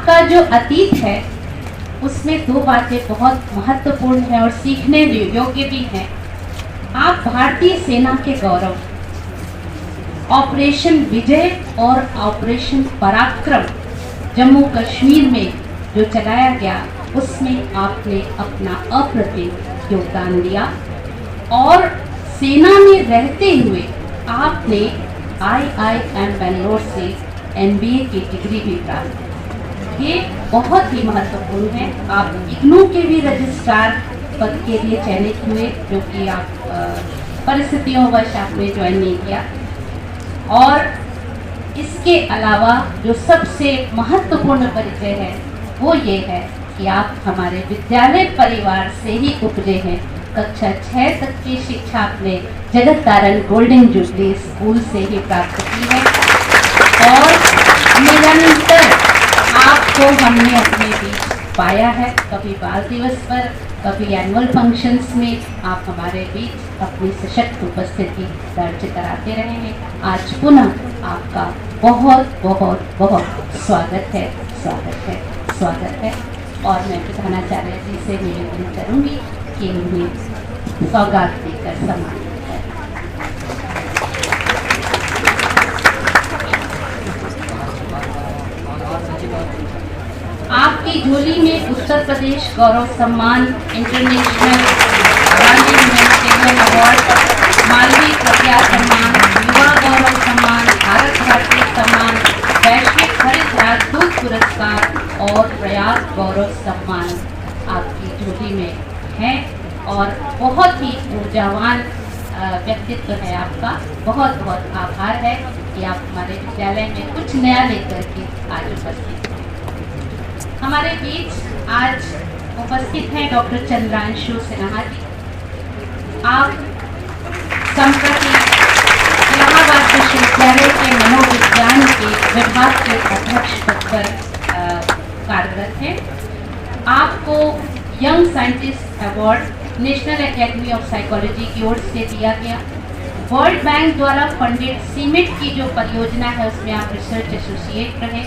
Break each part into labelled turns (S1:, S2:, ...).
S1: आपका जो अतीत है उसमें दो बातें बहुत महत्वपूर्ण हैं और सीखने योग्य भी हैं। आप भारतीय सेना के गौरव, ऑपरेशन विजय और ऑपरेशन पराक्रम जम्मू कश्मीर में जो चलाया गया उसमें आपने अपना अप्रतिम योगदान दिया और सेना में रहते हुए आपने IIM बेंगलोर से MBA की डिग्री भी प्राप्त की। ये बहुत ही महत्वपूर्ण है। आप इग्नू के भी रजिस्ट्रार पद के लिए चयनित हुए, जो कि आप परिस्थितियों वश आपने ज्वाइन नहीं किया। और इसके अलावा जो सबसे महत्वपूर्ण परिचय है वो ये है कि आप हमारे विद्यालय परिवार से ही उपजे हैं। कक्षा 6 तक की शिक्षा आपने जगत तारण गोल्डन जुबली स्कूल से ही प्राप्त की है और निरंतर आपको हमने अपने बीच पाया है। कभी बाल दिवस पर, कभी एनुअल फंक्शंस में आप हमारे बीच अपनी सशक्त उपस्थिति दर्ज कराते रहे हैं। आज पुनः आपका बहुत बहुत बहुत स्वागत है, स्वागत है, स्वागत है। और मैं प्रधानाचार्य जी से निवेदन करूंगी कि उन्हें सौगात देकर सम्मानित करें। आपकी झोली में उत्तर प्रदेश गौरव सम्मान, international Gandhi memorial award, Malviya प्रज्ञा सम्मान, युवा गौरव सम्मान, भारत भारतीय सम्मान, वैश्विक हरित राजदूत पुरस्कार और प्रयाग गौरव सम्मान आपकी झोली में है और बहुत ही ऊर्जावान व्यक्तित्व है आपका। बहुत बहुत आभार है कि आप हमारे विद्यालय में कुछ नया लेकर के आज उपस्थित हैं। हमारे बीच आज उपस्थित हैं डॉक्टर चंद्रांशु सिन्हा जी। आप संप्रति इलाहाबाद विश्वविद्यालय के मनोविज्ञान के विभाग के अध्यक्ष पद पर कार्यरत हैं। आपको young scientist award national academy of psychology की ओर से दिया गया। वर्ल्ड बैंक द्वारा फंडेड सीमेंट की जो परियोजना है उसमें आप रिसर्च एसोसिएट रहे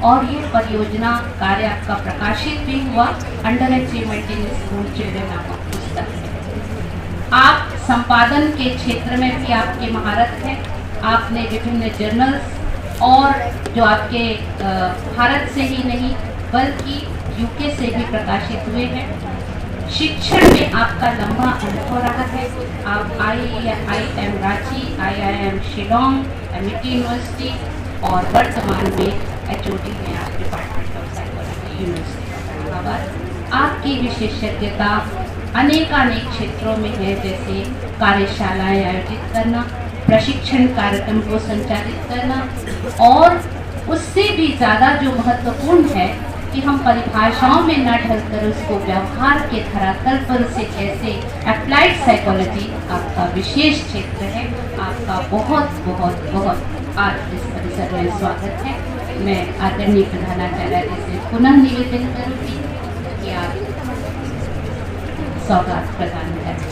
S1: और ये परियोजना कार्य आपका प्रकाशित भी हुआ under achievement in school children नामक पुस्तक में। आप संपादन के क्षेत्र में भी आपकी महारत है। आपने विभिन्न जर्नल्स और जो आपके भारत से ही नहीं बल्कि UK से भी प्रकाशित हुए हैं। शिक्षण में आपका लंबा अनुभव रहा है। आप IIM Ranchi, IIM Shillong, MIT university और वर्तमान में HOD में आप department of psychology university Allahabad. आपकी विशेषज्ञता अनेकानेक क्षेत्रों में है, जैसे कार्यशालाएं आयोजित करना, प्रशिक्षण कार्यक्रम को संचालित करना और उससे भी ज़्यादा जो महत्वपूर्ण है कि हम परिभाषाओं में न ढलकर उसको व्यवहार के धरातल पर उसे कैसे अप्लाइड साइकोलॉजी आपका विशेष क्षेत्र है। आपका बहुत बहुत बहुत आज इस परिसर में स्वागत है। मैं आदरणीय प्रधानाचार्य जी से पुनः निवेदन करूँगी कि आप सौगात प्रदान करें।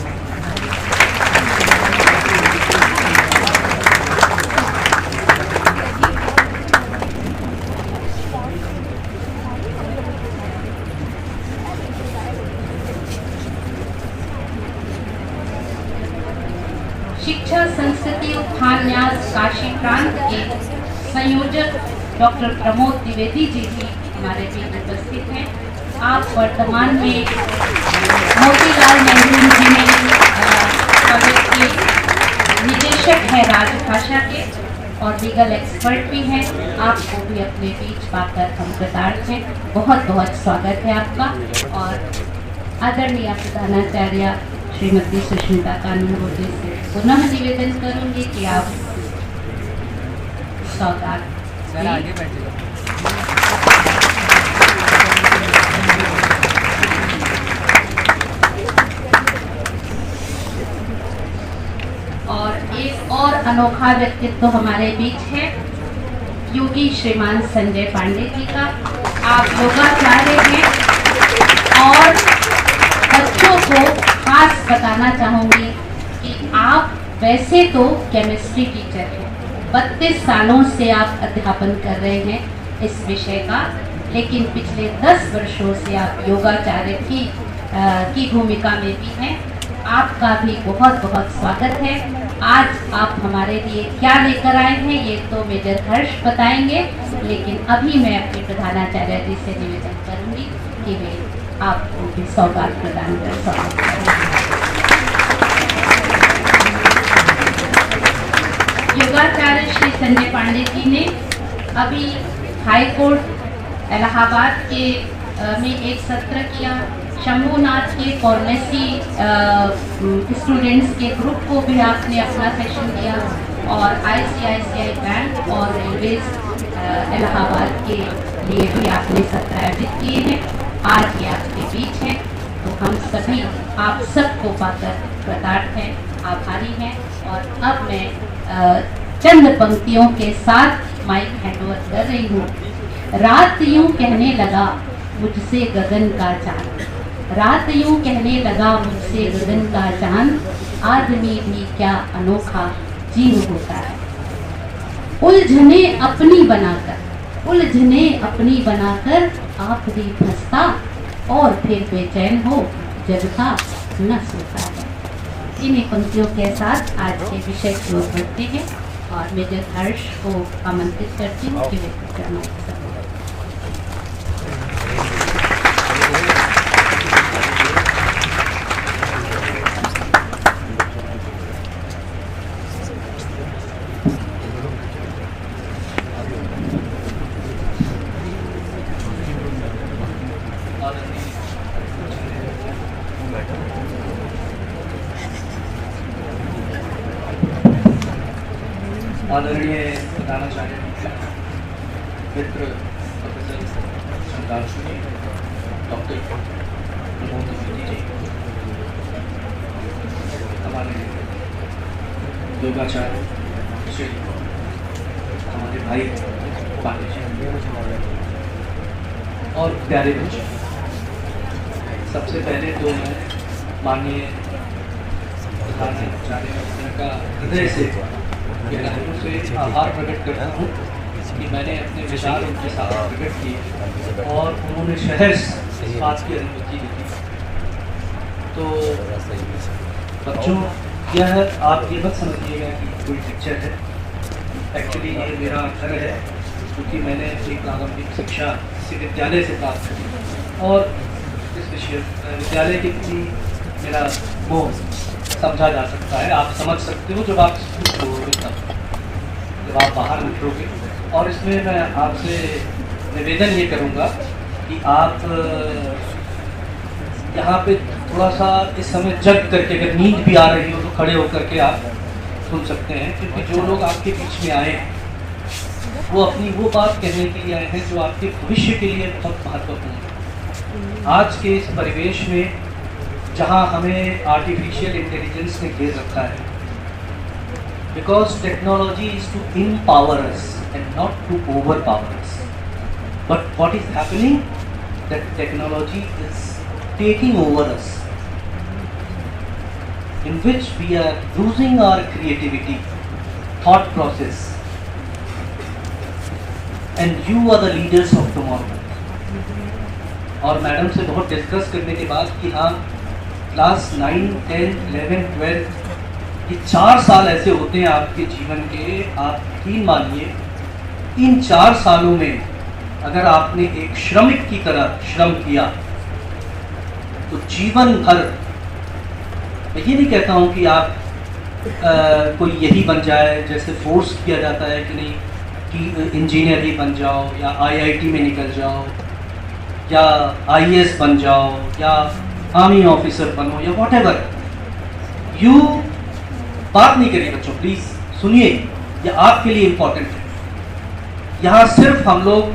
S1: शिक्षा संस्कृति उत्थान न्यास काशी प्रांत के संयोजक डॉक्टर प्रमोद द्विवेदी जी भी हमारे बीच उपस्थित हैं। आप वर्तमान में मोतीलाल नेहरू इंजीनियरिंग कॉलेज के निदेशक हैं राजभाषा के और लीगल एक्सपर्ट भी हैं। आपको भी अपने बीच पाकर हम कृतार्थ हैं। बहुत बहुत स्वागत है आपका। और आदरणीय प्रधानाचार्य श्रीमती सुष्मिता कानून जी से पुनः निवेदन करूंगी कि आप सौगात और एक और अनोखा व्यक्तित्व हमारे बीच है, योगी श्रीमान संजय पांडे जी का। आप योगाचार्य हैं और बच्चों को खास बताना चाहूँगी कि आप वैसे तो केमिस्ट्री टीचर हैं, 32 सालों से आप अध्यापन कर रहे हैं इस विषय का, लेकिन पिछले 10 वर्षों से आप योगाचार्य की भूमिका में भी हैं। आपका भी बहुत बहुत स्वागत है। आज आप हमारे लिए क्या लेकर आए हैं ये तो मेजर हर्ष बताएंगे, लेकिन अभी मैं अपने प्रधानाचार्य जी से निवेदन करूंगी कि वे आपको भी सौगात प्रदान कर स्वागत करें। योगाचार्य श्री संजय पांडे जी ने अभी हाई कोर्ट इलाहाबाद के में एक सत्र किया। शंभुनाथ के फार्मेसी स्टूडेंट्स के ग्रुप को भी आपने अपना सेशन दिया और ICICI बैंक और रेलवेज इलाहाबाद के लिए भी आपने सत्र आयोजित किए हैं। आज ये आपके बीच है, तो हम सभी आप सबको पाकर कृतार्थ हैं, आभारी हैं। और अब मैं चंद पंक्तियों के साथ माइक हैंडओवर कर रही हूँ। रात यूं कहने लगा मुझसे गगन का चांद, रात यूं कहने लगा मुझसे गगन का चांद, आदमी भी क्या अनोखा जीव होता है। उलझने अपनी बनाकर, उलझने अपनी बनाकर आप भी फंसता और फिर बेचैन हो जगता न सोता है। इन्हीं पंक्तियों के साथ आज के विषय की ओर बढ़ते हैं और मेजर हर्ष को आमंत्रित करती हूँ कि वे करना
S2: आदरणीय प्रधानाचार्य मित्र प्रोफेसर संकाशनी डॉक्टर प्रमोद जी, हमारे योगाचार्य श्री हमारे भाई पांडे जी और प्यारे बच्चे, सबसे पहले तो मैं माननीय प्रधानाचार्य का हृदय से गहराइयों से आभार प्रकट करता हूँ कि मैंने अपने विचार उनके साथ प्रकट किए और उन्होंने सहर्ष इस बात की अनुमति दी। तो बच्चों, यह आप ये मत समझिएगा कि कोई पिक्चर है। एक्चुअली ये मेरा घर है, क्योंकि मैंने अपनी प्रारंभिक शिक्षा इसी विद्यालय से प्राप्त की और इस विद्यालय के प्रति मेरा मोह समझा जा सकता है। आप समझ सकते हो जब आप स्कूल छोड़ोगे, तब जब आप बाहर निकलोगे। और इसमें मैं आपसे निवेदन ये करूँगा कि आप यहाँ पे थोड़ा सा इस समय जग करके, अगर नींद भी आ रही हो तो खड़े होकर के आप सुन सकते हैं, क्योंकि जो लोग आपके बीच में आए हैं वो अपनी वो बात कहने के लिए आए हैं जो आपके भविष्य के लिए बहुत महत्वपूर्ण है। आज के इस परिवेश में जहाँ हमें आर्टिफिशियल इंटेलिजेंस ने घेर रखा है, because technology is to empower us and not to overpower us. But what is happening? That technology is taking over us, in which we are losing our creativity, thought process, and you are the leaders of tomorrow. और madam से बहुत discuss करने के बाद कि हाँ, class 9, 10, 11, 12 ये 4 साल ऐसे होते हैं आपके जीवन के। आप यकीन मानिए, इन 4 सालों में अगर आपने एक श्रमिक की तरह श्रम किया तो जीवन भर, मैं ये नहीं कहता हूँ कि आप कोई यही बन जाए, जैसे फोर्स किया जाता है कि नहीं कि इंजीनियर ही बन जाओ या IIT में निकल जाओ या IAS बन जाओ या आर्मी ऑफिसर बनो या वॉट एवर। यू बात नहीं करिए बच्चों, प्लीज सुनिए, यह आपके लिए इम्पोर्टेंट है। यहाँ सिर्फ हम लोग,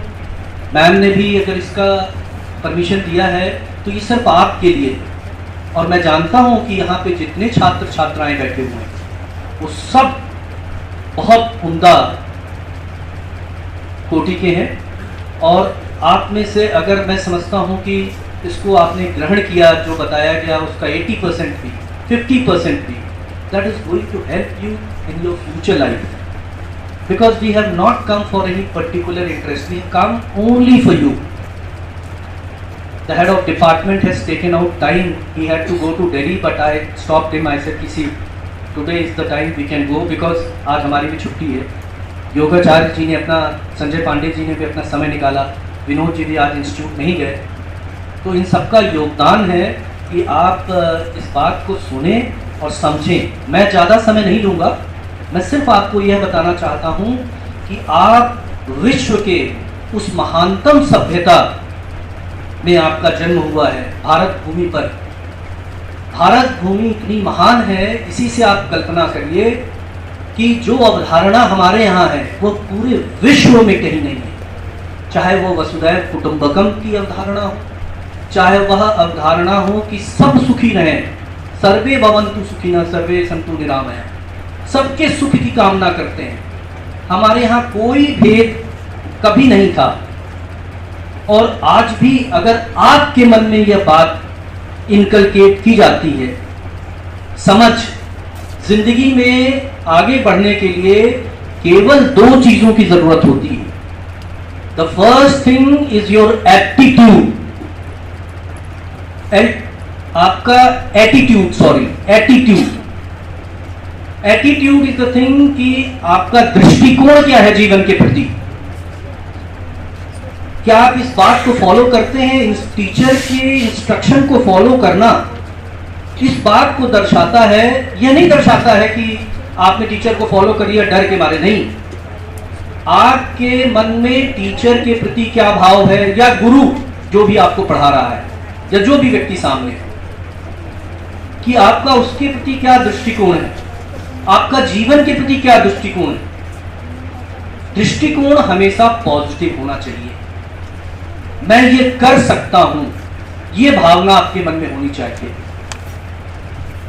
S2: मैम ने भी अगर इसका परमिशन दिया है तो ये सिर्फ आपके लिए। और मैं जानता हूँ कि यहाँ पे जितने छात्र छात्राएं बैठे हुए हैं वो सब बहुत उम्दा कोटि के हैं। और आप में से अगर मैं समझता हूँ कि इसको आपने ग्रहण किया, जो बताया गया उसका 80% भी, 50% भी, that is going to help you in your future life, because we have not come for any particular interest, we come only for you, the head of department has taken out time. He had to go to Delhi, but I stopped him. I said, "Kisi, today is the time we can go because आज हमारी भी छुट्टी है." योगाचार्य जी ने अपना, संजय पांडे जी ने भी अपना समय निकाला, विनोद जी भी आज इंस्टीट्यूट नहीं गए। तो इन सबका योगदान है कि आप इस बात को सुने और समझें। मैं ज़्यादा समय नहीं लूँगा, मैं सिर्फ आपको यह बताना चाहता हूँ कि आप विश्व के उस महानतम सभ्यता में आपका जन्म हुआ है, भारत भूमि पर। भारत भूमि इतनी महान है, इसी से आप कल्पना करिए कि जो अवधारणा हमारे यहाँ है वो पूरे विश्व में कहीं नहीं है। चाहे वो वसुधैव कुटुंबकम की अवधारणा हो, चाहे वह अवधारणा हो कि सब सुखी रहें, सर्वे भवन्तु सुखिनः सर्वे सन्तु निरामया, सबके सुख की कामना करते हैं। हमारे यहाँ कोई भेद कभी नहीं था, और आज भी अगर आपके मन में यह बात इनकलकेट की जाती है, समझ, जिंदगी में आगे बढ़ने के लिए केवल 2 चीजों की जरूरत होती है। The first thing is your aptitude, आपका attitude, attitude is the thing कि आपका दृष्टिकोण क्या है जीवन के प्रति। क्या आप इस बात को फॉलो करते हैं? इस टीचर के इंस्ट्रक्शन को फॉलो करना इस बात को दर्शाता है, यह नहीं दर्शाता है कि आपने टीचर को फॉलो करिए डर के मारे, नहीं। आपके मन में टीचर के प्रति क्या भाव है, या गुरु जो भी आपको पढ़ा रहा है, या जो भी व्यक्ति सामने है, कि आपका उसके प्रति क्या दृष्टिकोण है, आपका जीवन के प्रति क्या दृष्टिकोण है। दृष्टिकोण हमेशा पॉजिटिव होना चाहिए। मैं ये कर सकता हूं, ये भावना आपके मन में होनी चाहिए।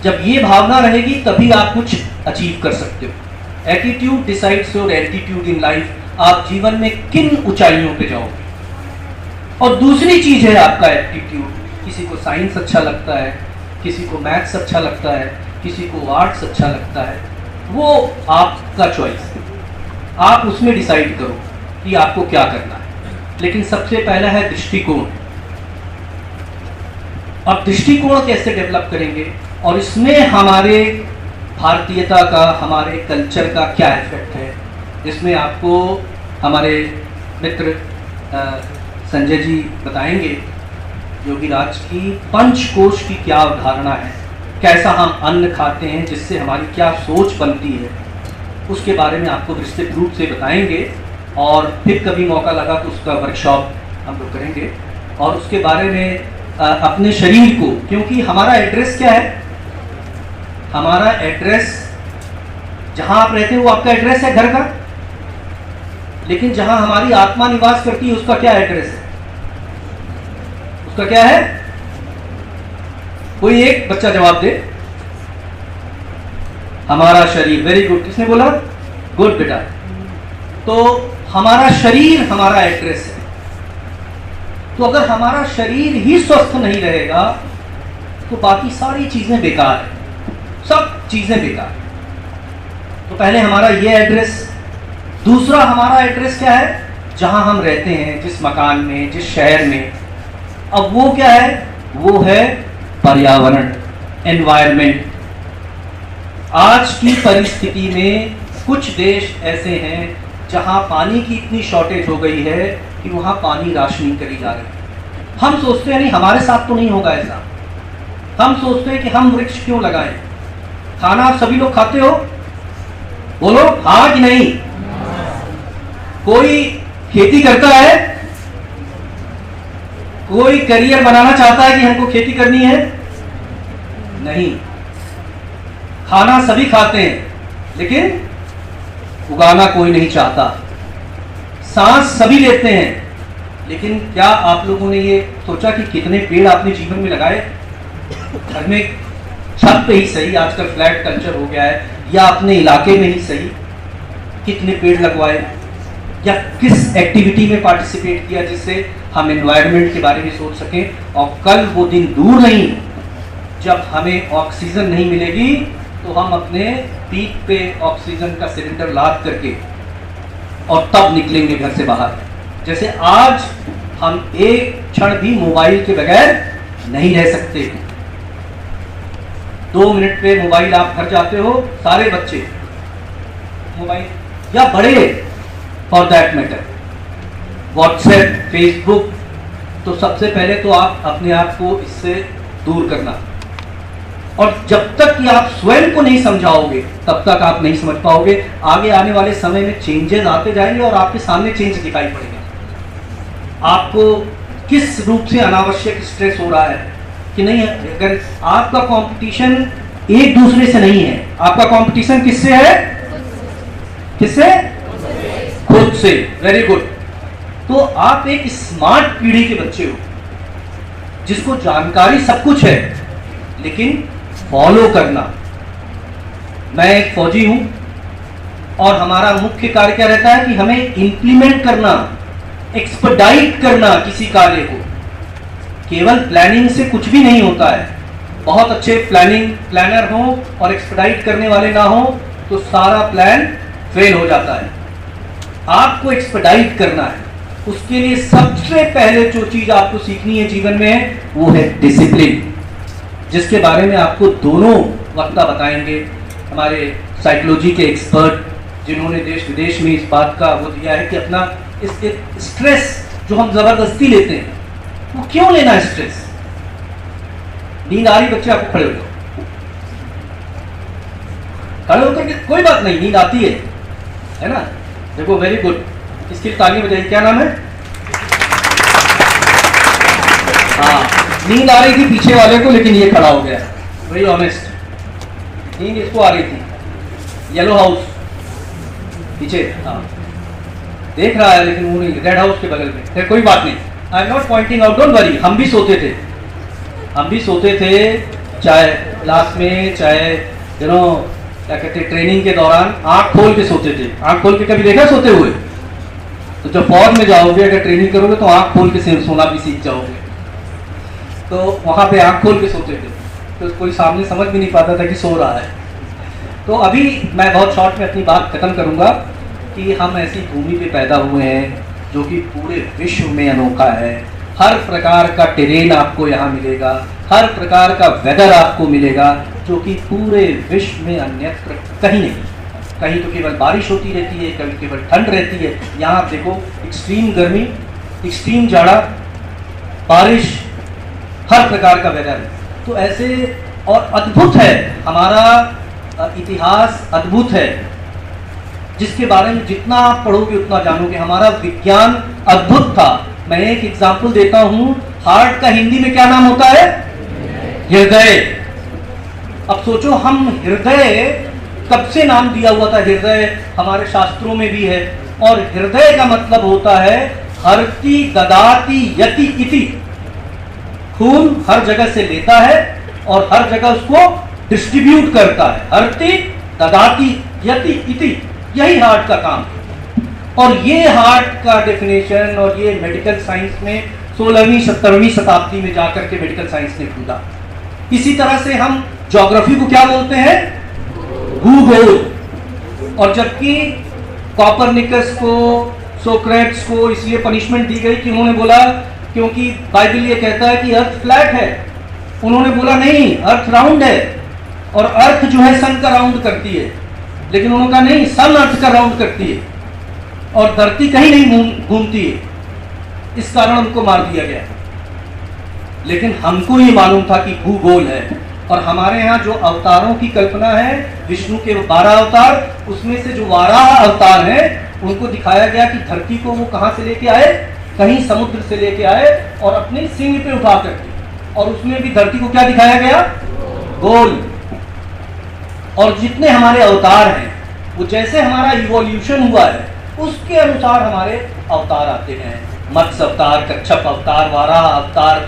S2: जब ये भावना रहेगी तभी आप कुछ अचीव कर सकते हो। Attitude decides your altitude in life. आप जीवन में किन ऊंचाइयों पे जाओगे। और दूसरी चीज है आपका एप्टीट्यूड। किसी को साइंस अच्छा लगता है, किसी को मैथ्स अच्छा लगता है, किसी को आर्ट्स अच्छा लगता है, वो आपका चॉइस है। आप उसमें डिसाइड करो कि आपको क्या करना है। लेकिन सबसे पहला है दृष्टिकोण। अब दृष्टिकोण कैसे डेवलप करेंगे, और इसमें हमारे भारतीयता का, हमारे कल्चर का क्या इफेक्ट है, इसमें आपको हमारे मित्र संजय जी बताएंगे। योगीराज की पंचकोश की क्या अवधारणा है, कैसा हम अन्न खाते हैं, जिससे हमारी क्या सोच बनती है, उसके बारे में आपको विस्तृत रूप से बताएंगे। और फिर कभी मौका लगा तो उसका वर्कशॉप हम लोग करेंगे। और उसके बारे में अपने शरीर को, क्योंकि हमारा एड्रेस क्या है, हमारा एड्रेस जहां आप रहते हैं वो आपका एड्रेस है घर का, लेकिन जहां हमारी आत्मा निवास करती है उसका क्या एड्रेस है, उसका क्या है? कोई एक बच्चा जवाब दे। हमारा शरीर। Very good. किसने बोला? गुड बेटा। तो हमारा शरीर हमारा एड्रेस है। तो अगर हमारा शरीर ही स्वस्थ नहीं रहेगा तो बाकी सारी चीजें बेकार है, सब चीजें बेकार। तो पहले हमारा ये एड्रेस। दूसरा हमारा एड्रेस क्या है? जहां हम रहते हैं, जिस मकान में, जिस शहर में। अब वो क्या है? वो है पर्यावरण, एनवायरमेंट। आज की परिस्थिति में कुछ देश ऐसे हैं जहां पानी की इतनी शॉर्टेज हो गई है कि वहां पानी राशनिंग करी जा रही है। हम सोचते हैं नहीं, हमारे साथ तो नहीं होगा ऐसा। हम सोचते हैं कि हम वृक्ष क्यों लगाएं। खाना आप सभी लोग खाते हो? बोलो हाँ कि नहीं। कोई खेती करता है? कोई करियर बनाना चाहता है कि हमको खेती करनी है? नहीं। खाना सभी खाते हैं लेकिन उगाना कोई नहीं चाहता। सांस सभी लेते हैं, लेकिन क्या आप लोगों ने ये सोचा कि कितने पेड़ आपने जीवन में लगाए? घर में छत पे ही सही, आजकल फ्लैट कल्चर हो गया है, या अपने इलाके में ही सही, कितने पेड़ लगवाए, या किस एक्टिविटी में पार्टिसिपेट किया जिससे हम एनवायरनमेंट के बारे में सोच सकें। और कल वो दिन दूर नहीं जब हमें ऑक्सीजन नहीं मिलेगी तो हम अपने पीठ पे ऑक्सीजन का सिलेंडर लाद करके और तब निकलेंगे घर से बाहर। जैसे आज हम एक क्षण भी मोबाइल के बगैर नहीं रह सकते। 2 मिनट पे मोबाइल आप घर जाते हो, सारे बच्चे मोबाइल, या बड़े for that matter, WhatsApp, Facebook. तो सबसे पहले तो आप अपने आप को इससे दूर करना, और जब तक कि आप स्वयं को नहीं समझाओगे तब तक आप नहीं समझ पाओगे। आगे आने वाले समय में चेंजेस आते जाएंगे और आपके सामने चेंज दिखाई पड़ेगा। आपको किस रूप से अनावश्यक स्ट्रेस हो रहा है कि नहीं है। अगर आपका कंपटीशन एक दूसरे से नहीं है, आपका कंपटीशन किससे है? किससे? खुद से। Very good. तो आप एक स्मार्ट पीढ़ी के बच्चे हो, जिसको जानकारी सब कुछ है, लेकिन फॉलो करना। मैं एक फौजी हूं और हमारा मुख्य कार्य क्या रहता है कि हमें इंप्लीमेंट करना, एक्सपर्टाइट करना किसी कार्य को। केवल प्लानिंग से कुछ भी नहीं होता है। बहुत अच्छे प्लानर हो और एक्सपर्टाइट करने वाले ना हो तो सारा प्लान फेल हो जाता है। आपको एक्सपर्टाइट करना है, उसके लिए सबसे पहले जो चीज आपको सीखनी है जीवन में वो है डिसिप्लिन, जिसके बारे में आपको दोनों वक्ता बताएंगे। हमारे साइकोलॉजी के एक्सपर्ट जिन्होंने देश विदेश में इस बात का वो दिया है कि अपना इस स्ट्रेस जो हम जबरदस्ती लेते हैं वो क्यों लेना है। स्ट्रेस, नींद आ रही बच्चे, आपको खड़े हो जाओ, खड़े होकर के कोई बात नहीं, नींद आती है ना। देखो वेरी गुड, इसकी ताली बजाइए। क्या नाम है? हाँ, नींद आ रही थी पीछे वाले को, लेकिन ये खड़ा हो गया। वेरी ऑनेस्ट, नींद इसको आ रही थी। येलो हाउस पीछे, हाँ देख रहा है, लेकिन वो नहीं, रेड हाउस के बगल में। फिर कोई बात नहीं, I am not pointing out, don't worry. हम भी सोते थे, चाहे क्लास में, चाहे क्या कहते हैं ट्रेनिंग के दौरान आंख खोल के सोते थे। आंख खोल के कभी देखा सोते हुए? तो जब फौज में जाओगे, अगर ट्रेनिंग करोगे तो आंख खोल के सोना भी सीख जाओगे। तो वहाँ पे आंख खोल के सोते थे, तो कोई सामने समझ भी नहीं पाता था कि सो रहा है। तो अभी मैं बहुत शॉर्ट में अपनी बात खत्म करूँगा कि हम ऐसी भूमि पे पैदा हुए हैं जो कि पूरे विश्व में अनोखा है। हर प्रकार का टेरेन आपको यहाँ मिलेगा, हर प्रकार का वेदर आपको मिलेगा, जो कि पूरे विश्व में अन्यत्र कहीं नहीं। कहीं तो केवल बारिश होती रहती है, कहीं केवल ठंड रहती है। यहाँ आप देखो, एक्सट्रीम गर्मी, एक्सट्रीम जाड़ा, बारिश, हर प्रकार का वेदर है। तो ऐसे, और अद्भुत है हमारा इतिहास, अद्भुत है, जिसके बारे में जितना आप पढ़ोगे उतना जानोगे। हमारा विज्ञान अद्भुत था। मैं एक एग्जाम्पल देता हूँ, हार्ट का हिंदी में क्या नाम होता है? हृदय। अब सोचो, हम हृदय कब से नाम दिया हुआ था? हृदय हमारे शास्त्रों में भी है, और हृदय का मतलब होता है हरति ददाति यति इति। खून हर जगह से लेता है और हर जगह उसको डिस्ट्रीब्यूट करता है। हरति ददाति यति इति, यही हार्ट का काम है। और ये हार्ट का डेफिनेशन और ये मेडिकल साइंस में 16वीं 17वीं शताब्दी में जाकर के मेडिकल साइंस ने ढूंढा। इसी तरह से हम ज्योग्राफी को क्या बोलते हैं? भूगोल। और जबकि कॉपरनिकस को, सोक्रेट्स को इसलिए पनिशमेंट दी गई कि उन्होंने बोला, क्योंकि बाइबल ये कहता है कि अर्थ फ्लैट है, उन्होंने बोला नहीं, अर्थ राउंड है, और अर्थ जो है सन का राउंड करती है। लेकिन उन्होंने कहा नहीं, सन अर्थ का राउंड करती है और धरती कहीं नहीं घूमती है। इस कारण उनको मार दिया गया। लेकिन हमको ये मालूम था कि भूगोल है। और हमारे यहाँ जो अवतारों की कल्पना है, विष्णु के 12 अवतार, उसमें से जो 12 अवतार हैं उनको दिखाया गया कि धरती को वो कहाँ से लेके आए? कहीं समुद्र से लेके आए और अपने सिंह पे उठा करके, और उसमें भी धरती को क्या दिखाया गया? गोल। और जितने हमारे अवतार हैं वो जैसे हमारा इवोल्यूशन हुआ है उसके अनुसार हमारे अवतार आते हैं। मत्स्य अवतार, कच्छप अवतार, वाराह अवतार,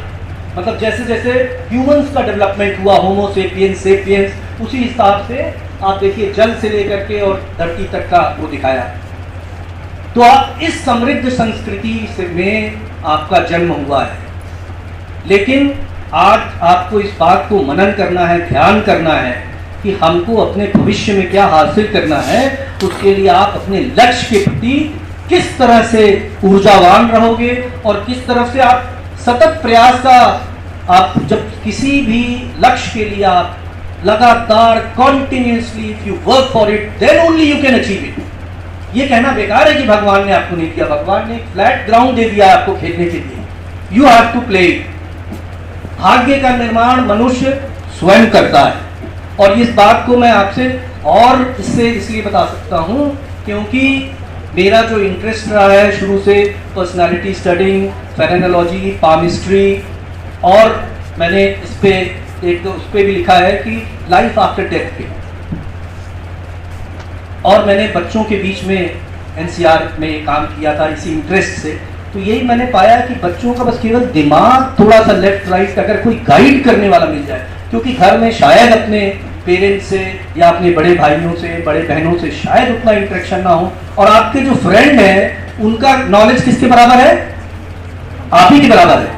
S2: मतलब जैसे जैसे ह्यूमंस का डेवलपमेंट हुआ, होमो सेपियंस, सेपियंस, उसी हिसाब से आप देखिए जल से लेकर के और धरती तक का वो दिखाया। तो आप इस समृद्ध संस्कृति से में आपका जन्म हुआ है। लेकिन आज आपको इस बात को मनन करना है, ध्यान करना है कि हमको अपने भविष्य में क्या हासिल करना है। उसके लिए आप अपने लक्ष्य के प्रति किस तरह से ऊर्जावान रहोगे और किस तरह से आप सतत प्रयास का, आप जब किसी भी लक्ष्य के लिए आप लगातार continuously if you work for it then only you can achieve it. ये कहना बेकार है कि भगवान ने आपको नहीं दिया, भगवान ने एक फ्लैट ग्राउंड दे दिया आपको खेलने के लिए, you have to play it. भाग्य का निर्माण मनुष्य स्वयं करता है, और इस बात को मैं आपसे और इसलिए बता सकता हूं क्योंकि मेरा जो इंटरेस्ट रहा है शुरू से पर्सनालिटी स्टडिंग, फेरेनोलॉजी, पामिस्ट्री, और मैंने इस पे एक तो उस पे भी लिखा है कि लाइफ आफ्टर डेथ पे, और मैंने बच्चों के बीच में एनसीआर में काम किया था इसी इंटरेस्ट से। तो यही मैंने पाया कि बच्चों का बस केवल दिमाग थोड़ा सा लेफ्ट राइट अगर कोई गाइड करने वाला मिल जाए, क्योंकि घर में शायद अपने पेरेंट्स से या अपने बड़े भाइयों से, बड़े बहनों से शायद उतना इंटरेक्शन ना हो, और आपके जो फ्रेंड है उनका नॉलेज किसके बराबर है? आप ही के बराबर है।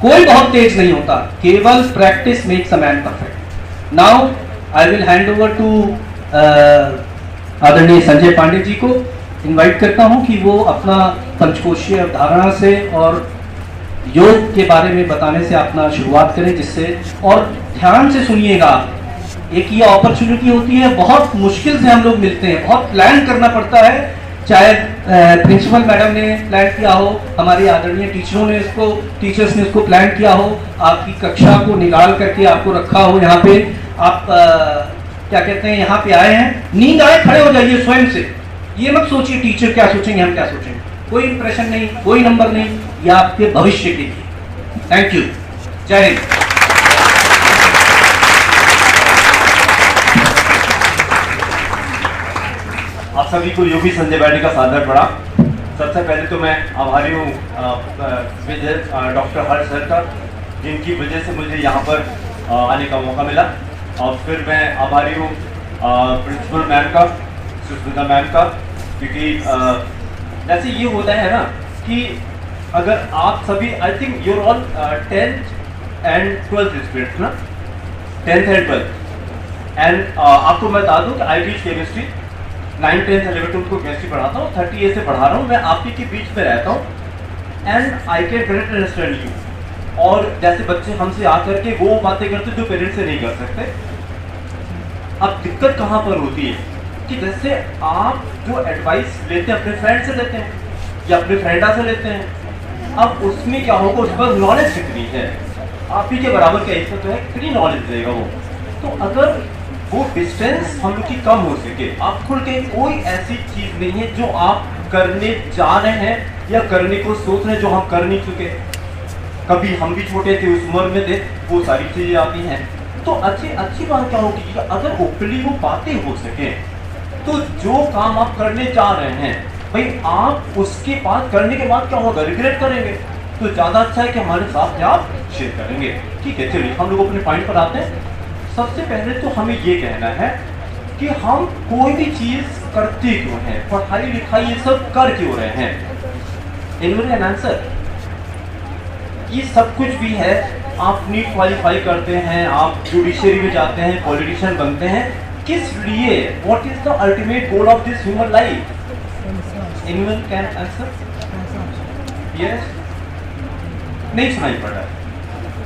S2: कोई बहुत तेज नहीं होता, केवल practice makes a man perfect. Now I will hand over to आदरणीय संजय पांडे जी को इनवाइट करता हूं कि वो अपना पंचकोशीय अवधारणा से और योग के बारे में बताने से अपना शुरुआत करें, जिससे, और ध्यान से सुनिएगा, एक ये अपॉर्चुनिटी होती है, बहुत मुश्किल से हम लोग मिलते हैं, बहुत प्लान करना पड़ता है, चाहे प्रिंसिपल मैडम ने प्लान किया हो, हमारे आदरणीय टीचर्स ने इसको प्लान किया हो, आपकी कक्षा को निकाल करके आपको रखा हो यहाँ पे, आप क्या कहते हैं यहाँ पे आए हैं, नींद आए खड़े हो जाइए स्वयं से, ये मत सोचिए टीचर क्या सोचेंगे, हम क्या सोचेंगे, कोई इंप्रेशन नहीं, कोई नंबर नहीं, ये आपके भविष्य के लिए। थैंक यू, जय हिंद।
S3: आप सभी को योगी संजय पांडे का सादर प्रणाम। सबसे पहले तो मैं आभारी हूँ विजय डॉक्टर हर्ष सर का, जिनकी वजह से मुझे यहाँ पर आने का मौका मिला, और फिर मैं आभारी हूँ प्रिंसिपल मैम का, सुष्मिता मैम का, क्योंकि जैसे ये होता है ना कि अगर आप सभी, I think your all 10th and 12th students ना, 10th एंड 12th, एंड आपको मैं बता दूँ कि I teach chemistry, 9th 10th 11th को केमिस्ट्री पढ़ाता हूँ, 30 years से पढ़ा रहा हूँ, मैं आप ही के बीच में रहता हूँ, and I can direct understand you. और जैसे बच्चे हमसे आकर के वो बातें करते जो पेरेंट्स से नहीं कर सकते। अब दिक्कत कहाँ पर होती है कि जैसे आप जो एडवाइस लेते हैं अपने फ्रेंड से लेते हैं या अपने फ्रेंडा से लेते हैं, अब उसमें क्या होगा, उस पर नॉलेज कितनी है, आप ही के बराबर क्या इसका तो है, कितनी नॉलेज देगा वो। तो अगर वो डिस्टेंस हम लोग की कम हो सके, आप खुल के, कोई ऐसी चीज नहीं है जो आप करने जा रहे हैं या करने को सोच रहे हैं जो हम कर नहीं चुके। कभी हम भी छोटे थे, उस उम्र में थे, वो सारी चीजें आती हैं। तो अच्छी बात क्या होगी कि अगर ओपनली वो बातें हो सके, तो जो काम आप करने जा रहे हैं भाई, आप उसके बाद करने के बाद क्या होगा, रिग्रेट करेंगे, तो ज्यादा अच्छा है कि हमारे साथ आप शेयर करेंगे। ठीक है, चलिए हम लोग अपने पॉइंट पर आते हैं। सबसे पहले तो हमें ये कहना है कि हम कोई भी चीज करते क्यों हैं, पढ़ाई लिखाई ये सब कर क्यों रहे हैं। Anyone can answer? ये सब कुछ भी है, आप नीट क्वालिफाई करते हैं, आप जुडिशरी में जाते हैं, पॉलिटिशियन बनते हैं, किस लिए? What is the ultimate goal of this human life? Anyone can answer? Yes? नहीं सुनाई पड़ रहा,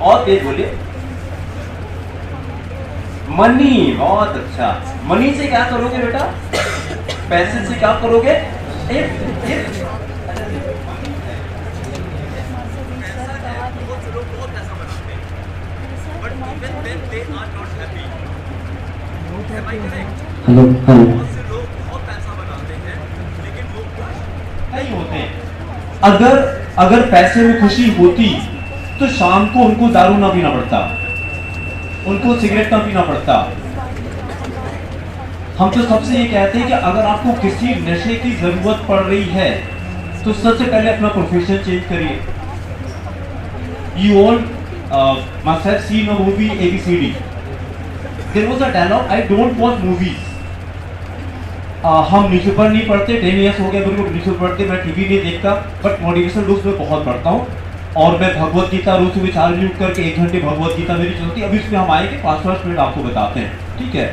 S3: और तेज बोलिए। मनी, बहुत अच्छा। मनी से क्या करोगे बेटा? पैसे से क्या करोगे?
S2: हेलो हेलो,
S3: नहीं होते। अगर पैसे में खुशी होती तो शाम को उनको दारू ना पीना पड़ता, उनको सिगरेट ना पीना पड़ता। हम तो सबसे ये कहते हैं कि अगर आपको किसी नशे की जरूरत पड़ रही है तो सबसे पहले अपना प्रोफेशन चेंज करिए। You all must have seen a movie ABCD. There was a dialogue, I don't watch movies. हम न्यूज़पेपर नहीं पढ़ते, 10 years हो गया मेरे को न्यूज़पेपर पढ़ते, मैं टीवी नहीं देखता, बट मोटिवेशनल बुक्स में बहुत पढ़ता हूँ। और मैं भगवत गीता रोज सुबह 4 बजे उठ करके 1 घंटे भगवत गीता मेरी चलती है। अभी उसमें हम आएंगे, 5-5 मिनट आपको बताते हैं, ठीक है।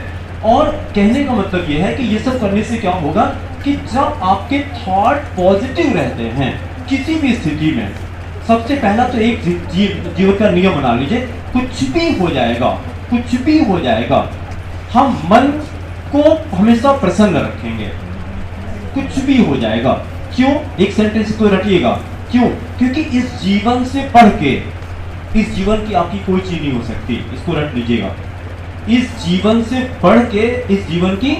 S3: और कहने का मतलब ये है कि ये सब करने से क्या होगा कि जब आपके थॉट पॉजिटिव रहते हैं किसी भी स्थिति में, सबसे पहला तो एक जीवन का नियम बना लीजिए, कुछ भी हो जाएगा, कुछ भी हो जाएगा, हम मन को हमेशा प्रसन्न रखेंगे। कुछ भी हो जाएगा। क्यों? एक सेंटेंस को रटिएगा, क्यों? क्योंकि इस जीवन से बढ़ के इस जीवन की आपकी कोई चीज नहीं हो सकती। इसको रट लीजिएगा, इस जीवन से बढ़ के इस जीवन की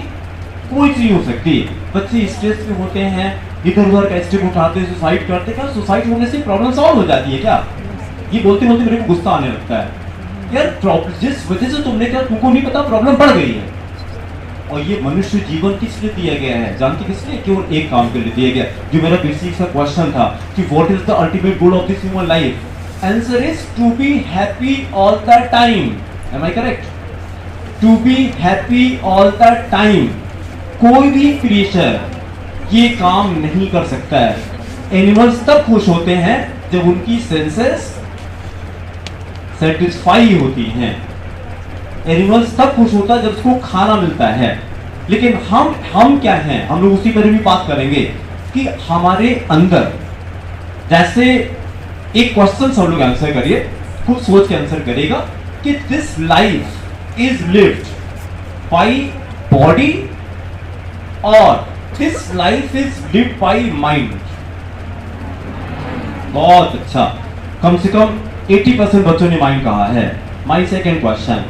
S3: कोई चीज हो सकती। बच्चे स्ट्रेस में होते हैं, इधर उधर का स्टेप उठाते हैं, सुसाइड करते हैं। सुसाइड होने से प्रॉब्लम सॉल्व हो जाती है क्या? ये बोलते बोलते मेरे को गुस्सा आने लगता है यार। प्रॉब्लम जिस वजह से तुमने क्या, तुमको नहीं पता प्रॉब्लम बढ़ गई है। और ये मनुष्य जीवन किस लिए दिया गया है? जानते किस लिए? केवल एक काम के लिए दिया गया। जो मेरा बेसिक सा क्वेश्चन था कि what is the ultimate goal of this human life? Answer is to be happy all the time. Am I correct? To be happy all the time. कोई भी क्रिएचर ये काम नहीं कर सकता है। एनिमल्स तब खुश होते हैं जब उनकी सेंसेस सेटिस्फाई होती हैं। एनिमल्स तब खुश होता है जब उसको खाना मिलता है। लेकिन हम क्या हैं? हम लोग उसी पर भी बात करेंगे कि हमारे अंदर, जैसे एक क्वेश्चन सब लोग आंसर करिए, खुद सोच के आंसर करेगा कि this life is lived by body और this life is lived by mind. बहुत अच्छा, कम से कम 80% बच्चों ने माइंड कहा है। माय सेकेंड क्वेश्चन,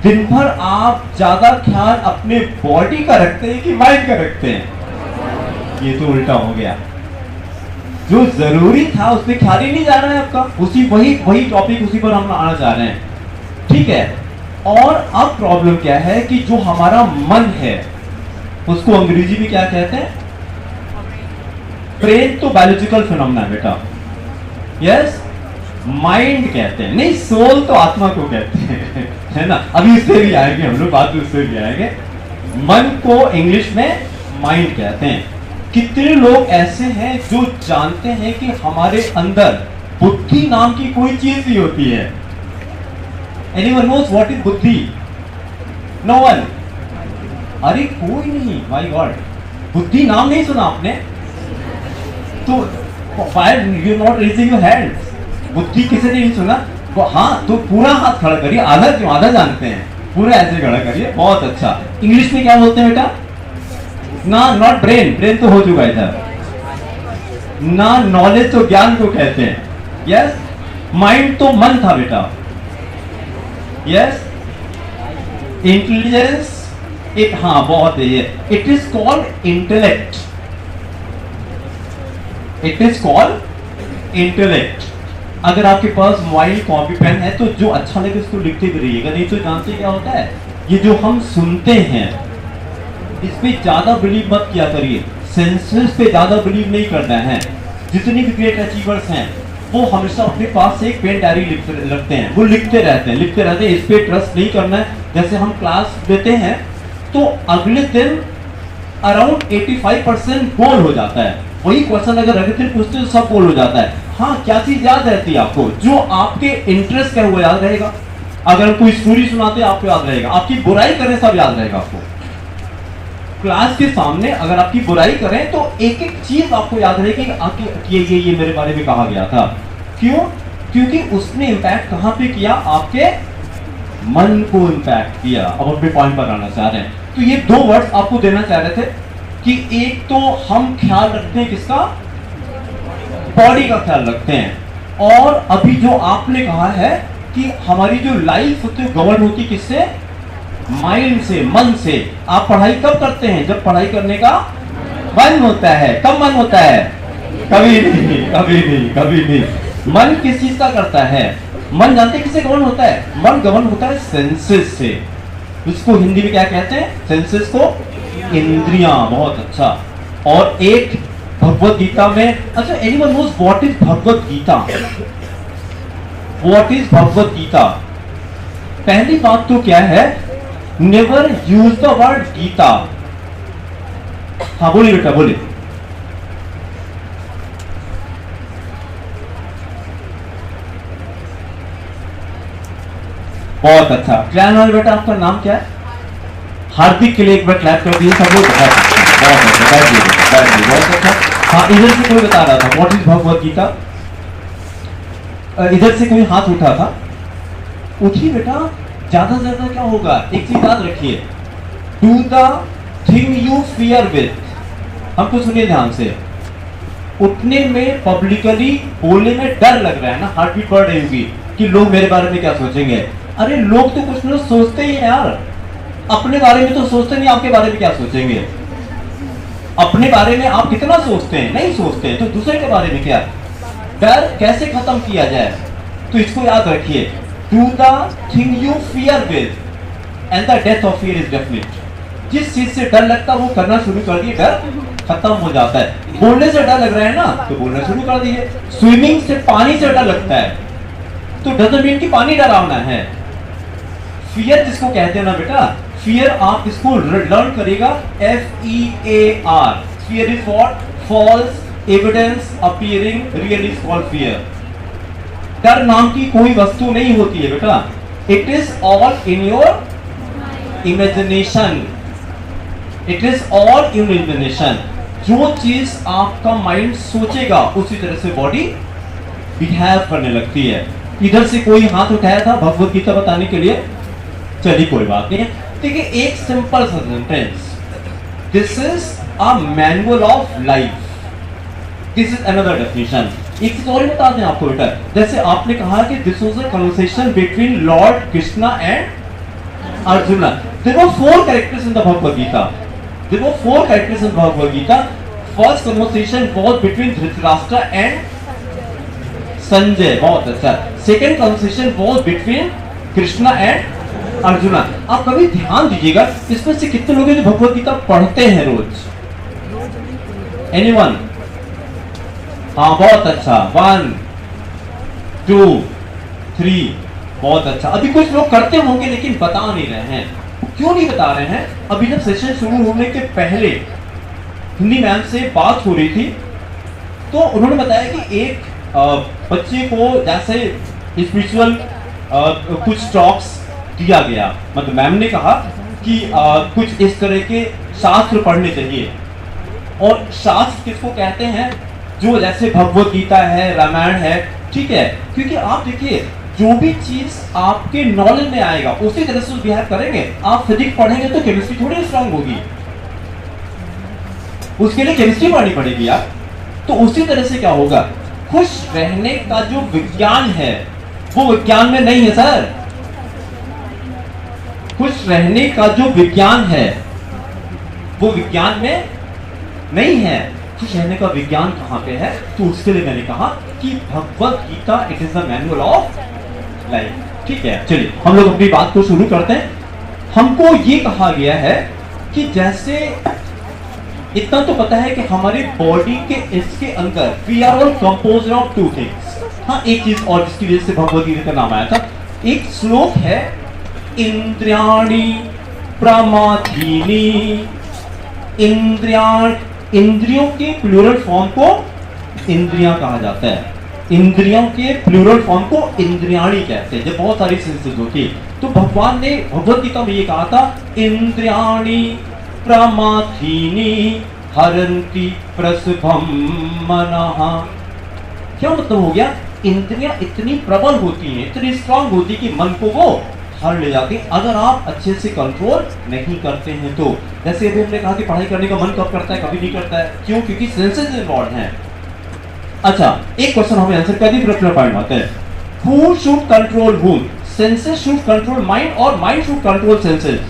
S3: दिन भर आप ज्यादा ख्याल अपने बॉडी का रखते हैं कि माइंड का रखते हैं? ये तो उल्टा हो गया। जो जरूरी था उस पर ख्याल ही नहीं जा रहा है आपका। वही टॉपिक उसी पर हम आना चाह रहे हैं, ठीक है। और अब प्रॉब्लम क्या है कि जो हमारा मन है उसको अंग्रेजी में क्या कहते हैं? ब्रेन तो बायोलॉजिकल फिनोमेना बेटा, यस। माइंड कहते हैं, नहीं सोल तो आत्मा को कहते हैं, है ना। अभी उससे भी आएंगे हम लोग, बाद में उससे भी आएंगे। मन को इंग्लिश में माइंड कहते हैं। कितने लोग ऐसे हैं जो जानते हैं कि हमारे अंदर बुद्धि नाम की कोई चीज भी होती है? Anyone knows what is buddhi? No one. अरे कोई नहीं, माय गॉड, बुद्धि नाम नहीं सुना आपने? तो fire you not raising your hands. बुद्धि किसी ने नहीं सुना? हाँ, तो पूरा हाथ खड़ा करिए। आधा क्यों? आधा जानते हैं, पूरा ऐसे खड़ा करिए। बहुत अच्छा। इंग्लिश में क्या बोलते हैं बेटा? ना, नॉट ब्रेन, ब्रेन तो हो चुका इधर ना। नॉलेज तो ज्ञान को कहते हैं, यस। माइंड तो मन था बेटा, यस। इंटेलिजेंस इट, हाँ बहुत है ये। It is called intellect, it is called intellect. अगर आपके पास मोबाइल कॉपी पेन है तो जो अच्छा लगे उसको लिखते भी रहिएगा, नहीं तो जानते क्या होता है, ये जो हम सुनते हैं इस पे ज्यादा बिलीव मत किया करिए। सेंसेस पे ज्यादा बिलीव नहीं करना है। जितनी भी ग्रेट अचीवर्स हैं वो हमेशा अपने पास एक पेन डायरी रखते हैं, वो लिखते रहते हैं। इस पे ट्रस्ट नहीं करना है। जैसे हम क्लास देते हैं तो अगले दिन अराउंड 85% गोल हो जाता है। वही क्वेश्चन अगर अगले दिन पूछते तो सब गोल हो जाता है। हाँ, क्या चीज याद रहती है आपको? जो आपके इंटरेस्ट का वो याद रहेगा। अगर कोई स्टोरी सुनाते हैं आपको याद रहेगा, आपकी बुराई करें सब याद रहेगा आपको। क्लास के सामने अगर आपकी बुराई करें तो एक एक चीज आपको याद रहेगी कि आपकी ये मेरे बारे में कहा गया था। क्यों? क्योंकि उसने इंपैक्ट कहां पे किया? आपके मन को इंपैक्ट किया। अब अपने पॉइंट पर आना चाह रहे हैं तो ये दो वर्ड्स आपको देना चाह रहे थे कि एक तो हम ख्याल रखते हैं किसका? बॉडी का ख्याल रखते हैं। और अभी जो आपने कहा है कि हमारी जो लाइफ होती है गवर्न होती किससे? माइंड से, मन से। आप पढ़ाई कब करते हैं? जब पढ़ाई करने का मन होता है। कब मन होता है? कभी नहीं, कभी नहीं, कभी नहीं। मन किस चीज का करता है? मन जानते किससे गवर्न होता है? मन गवर्न होता है सेंसेस से। इसको हिंदी में क्या कहते हैं? सेंसेस को इंद्रियां। बहुत अच्छा। और एक भगवत गीता में, अच्छा anyone knows what is Bhagavad Gita? What is Bhagavad Gita? पहली बात तो क्या है, never use the word Gita. हाँ बोलिए बेटा, बोलिए। बहुत अच्छा। क्या नाम है बेटा आपका? नाम क्या है? हार्दिक के लिए एक बार क्लैप कर दिए सब लोग। बहुत अच्छा। हाँ, इधर से कोई बता रहा था व्हाट इज भगवत गीता। इधर से कोई हाथ उठा था, उठिए बेटा। ज्यादा से ज्यादा क्या होगा, एक चीज याद रखिए, do the thing you fear with. हमको सुनिए ध्यान से, उठने में पब्लिकली बोलने में डर लग रहा है ना, हार्ट बीट बढ़ रही होगी कि लोग मेरे बारे में क्या सोचेंगे। अरे लोग तो कुछ लोग सोचते ही हैं यार, अपने बारे में तो सोचते नहीं, आपके बारे में क्या सोचेंगे। अपने बारे में आप कितना सोचते हैं, नहीं सोचते हैं, तो दूसरे के बारे में क्या। डर कैसे खत्म किया जाए, तो इसको याद रखिए, do the thing you fear with and the death of fear is definite. जिस चीज से डर लगता है वो करना शुरू कर दिए, डर खत्म हो जाता है। बोलने से डर लग रहा है ना, तो बोलना शुरू कर दिए। स्विमिंग से, पानी से डर लगता है, तो डजंट मीन कि पानी डरावना है। फियर जिसको कहते हैं ना बेटा, फियर आप इसको लर्न करेगा, FEAR। Fear is what, false evidence appearing real is called fear. डर नाम की कोई वस्तु नहीं होती है बेटा, it is all in your imagination. It is all in imagination. जो चीज आपका माइंड सोचेगा उसी तरह से बॉडी बिहेव करने लगती है। इधर से कोई हाथ उठाया था भगवत गीता बताने के लिए, चलिए कोई बात नहीं है। देखिए एक सिंपल सा sentence, this is a manual of life, this is another definition. एक चीज और बता दें आपको बेटा, जैसे आपने कहा कि this was a conversation between Lord Krishna and Arjuna. There were 4 characters in the Bhagavad Gita. There were 4 characters in Bhagavad Gita. First conversation was between Dhritarashtra and Sanjay, बहुत अच्छा। Second conversation was between Krishna and Arjuna. आप कभी ध्यान दीजिएगा, इसमें से कितने लोग हैं जो भगवत गीता पढ़ते हैं रोज? एनीवन? हाँ बहुत अच्छा, 1 2 3, बहुत अच्छा। अभी कुछ लोग करते होंगे लेकिन बता नहीं रहे हैं। क्यों नहीं बता रहे हैं? अभी जब सेशन शुरू होने के पहले हिंदी मैम से बात हो रही थी, तो उन्होंने बताया कि एक बच्चे को जैसे स्पिरिचुअल कुछ टॉक्स दिया गया, मतलब मैम ने कहा कि कुछ इस तरह के शास्त्र पढ़ने चाहिए। और शास्त्र किसको कहते हैं? जो जैसे भगवत गीता है, रामायण है, ठीक है। क्योंकि आप देखिए, जो भी चीज आपके नॉलेज में आएगा उसी तरह से बिहेव करेंगे। आप फिजिक्स पढ़ेंगे तो केमिस्ट्री थोड़ी स्ट्रांग होगी, उसके लिए केमिस्ट्री पढ़नी पड़ेगी यार। तो उसी तरह से क्या होगा, खुश रहने का जो विज्ञान है वो विज्ञान में नहीं है सर। खुश रहने का जो विज्ञान है वो विज्ञान में नहीं है। खुश रहने का विज्ञान कहां पे है? तो उसके लिए मैंने कहा कि Bhagavad Gita it is the manual of life. ठीक है, चलिए हम लोग अपनी बात को शुरू करते हैं। हमको ये कहा गया है कि जैसे इतना तो पता है कि हमारी बॉडी के इसके अंदर we are all composed of 2 things. हाँ, एक चीज और जिसकी वजह से भगवत गीता का नाम आया था, एक श्लोक है, इंद्रियाणि प्रमाथीनि। इंद्रियों के प्लूरल फॉर्म को इंद्रियां कहा जाता है। इंद्रियों के प्लूरल फॉर्म को इंद्रियाणी कहते हैं, जब बहुत सारी सेंसेस होती है। तो भगवान ने भगवत गीता में ये कहा था, इंद्रियाणी प्रमाथीनि हरन्ति प्रसभम मनः। क्या मतलब हो गया? इंद्रियां इतनी प्रबल होती हैं, इतनी स्ट्रांग होती कि मन को वो हर ले जाती अगर आप अच्छे से कंट्रोल नहीं करते हैं तो। जैसे अभी हमने कहा कि पढ़ाई करने का मन कब करता है, कभी नहीं करता है। क्यों? क्योंकि सेंसेस इन्वॉल्व हैं। अच्छा, एक क्वेश्चन हमें आंसर कर दी, फिर अपना पॉइंट आते हैं। Who should control whom? Senses should control mind और mind should control senses?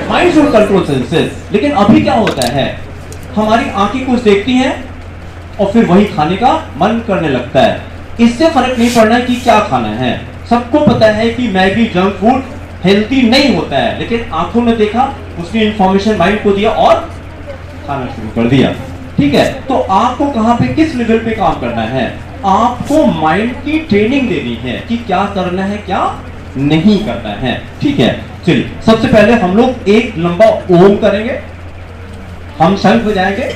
S3: Mind should control senses. लेकिन अभी क्या होता है, हमारी आंखें कुछ देखती हैं और फिर वही खाने का मन करने लगता है। इससे फर्क नहीं पड़ना कि क्या खाना है। सबको पता है कि मैगी, जंक फूड हेल्थी नहीं होता है, लेकिन आंखों ने देखा, उसने इंफॉर्मेशन माइंड को दिया और खाना शुरू कर दिया। ठीक है, तो आपको कहां पे, किस लेवल पे काम करना है? आपको माइंड की ट्रेनिंग देनी है कि क्या करना है, क्या नहीं करना है। ठीक है, चलिए सबसे पहले हम लोग एक लंबा ओम करेंगे, हम शंख बजाएंगे।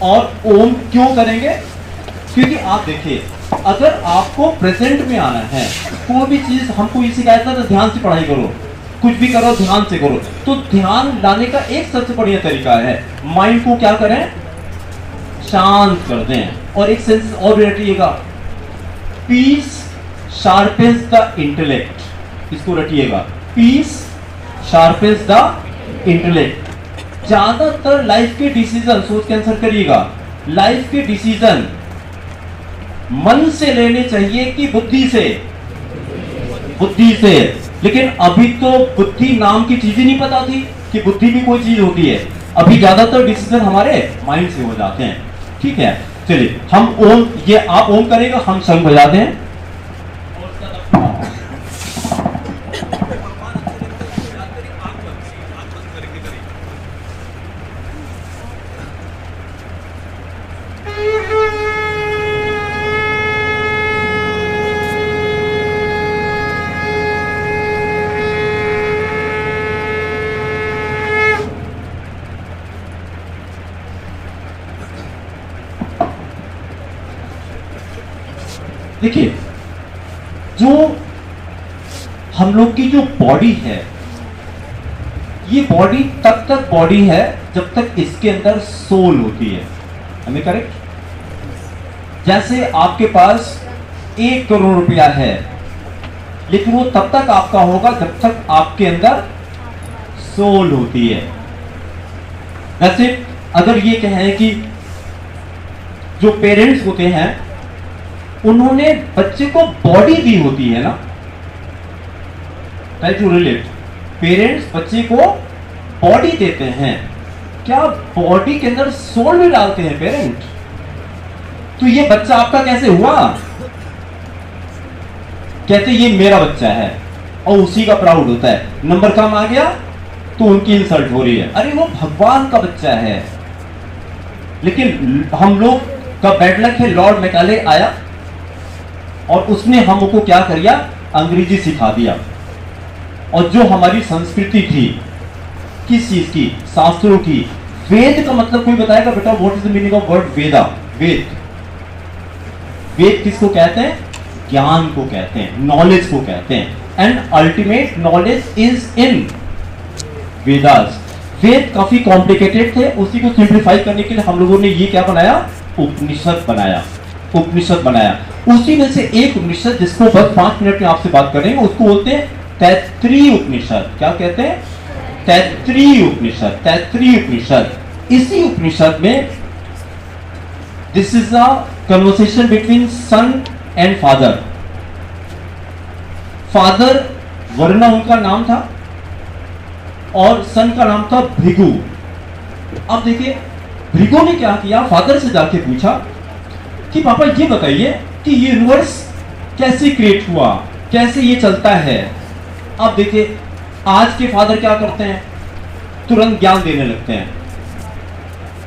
S3: और ओम क्यों करेंगे? क्योंकि आप देखिए, अगर आपको प्रेजेंट में आना है, कोई भी चीज हमको ये सिखाया था, तो ध्यान से पढ़ाई करो।
S4: कुछ भी करो ध्यान से करो। तो ध्यान लाने का एक सबसे बढ़िया तरीका है, माइंड को क्या करें, शांत कर दें। और एक सेंस और भी रटिएगा, पीस शार्पेंस द इंटेलेक्ट, इसको रटिएगा, पीस शार्पेंस द इंटेलेक्ट। ज्यादातर लाइफ के डिसीजन, सोच के आंसर करिएगा, लाइफ के डिसीजन मन से लेने चाहिए कि बुद्धि से? बुद्धि से। लेकिन अभी तो बुद्धि नाम की चीज ही नहीं पता थी कि बुद्धि भी कोई चीज होती है। अभी ज्यादातर डिसीजन हमारे माइंड से हो जाते हैं। ठीक है, चलिए हम ओम, ये आप ओम करेगा, हम शंख बजाते हैं। देखिए, जो हम लोग की जो बॉडी है, ये बॉडी तब तक बॉडी है जब तक इसके अंदर सोल होती है। हमें करेक्ट? जैसे आपके पास 1 करोड़ रुपया है, लेकिन वो तब तक आपका होगा जब तक आपके अंदर सोल होती है। वैसे अगर ये कहें कि जो पेरेंट्स होते हैं उन्होंने बच्चे को बॉडी दी होती है ना, ट्राई टू रिलेट। पेरेंट्स बच्चे को बॉडी देते हैं, क्या बॉडी के अंदर सोल भी डालते हैं पेरेंट? तो ये बच्चा आपका कैसे हुआ? कहते ये मेरा बच्चा है और उसी का प्राउड होता है। नंबर कम आ गया तो उनकी इंसल्ट हो रही है, अरे वो भगवान का बच्चा है। लेकिन हम लोग का बैड लक है, लॉर्ड मैकाले आया और उसने हमको क्या कर दिया, अंग्रेजी सिखा दिया। और जो हमारी संस्कृति थी, किस चीज की? शास्त्रों की। वेद का मतलब कोई बताएगा बेटा, what is the meaning of word Veda? Veda, Veda किसको कहते हैं? ज्ञान को कहते हैं, नॉलेज को कहते हैं। And ultimate knowledge is in Vedas. Veda काफी कॉम्प्लिकेटेड थे, उसी को सिंप्लीफाई करने के लिए हम लोगों ने ये क्या बनाया, उपनिषद बनाया। उपनिषद बनाया, उसी में से एक उपनिषद जिसको बस 5 मिनट में आपसे बात करेंगे, उसको बोलते हैं तैत्तिरीय उपनिषद। क्या कहते हैं? तैत्तिरीय उपनिषद। तैत्तिरीय उपनिषद। इसी उपनिषद में this is a conversation between son and father. Father Varuna उनका नाम था और सन का नाम था भृगु। अब देखिए, भृगु ने क्या किया, फादर से जाके पूछा कि पापा ये बताइए कि यूनिवर्स कैसे क्रिएट हुआ, कैसे ये चलता है। अब देखिए, आज के फादर क्या करते हैं, तुरंत ज्ञान देने लगते हैं।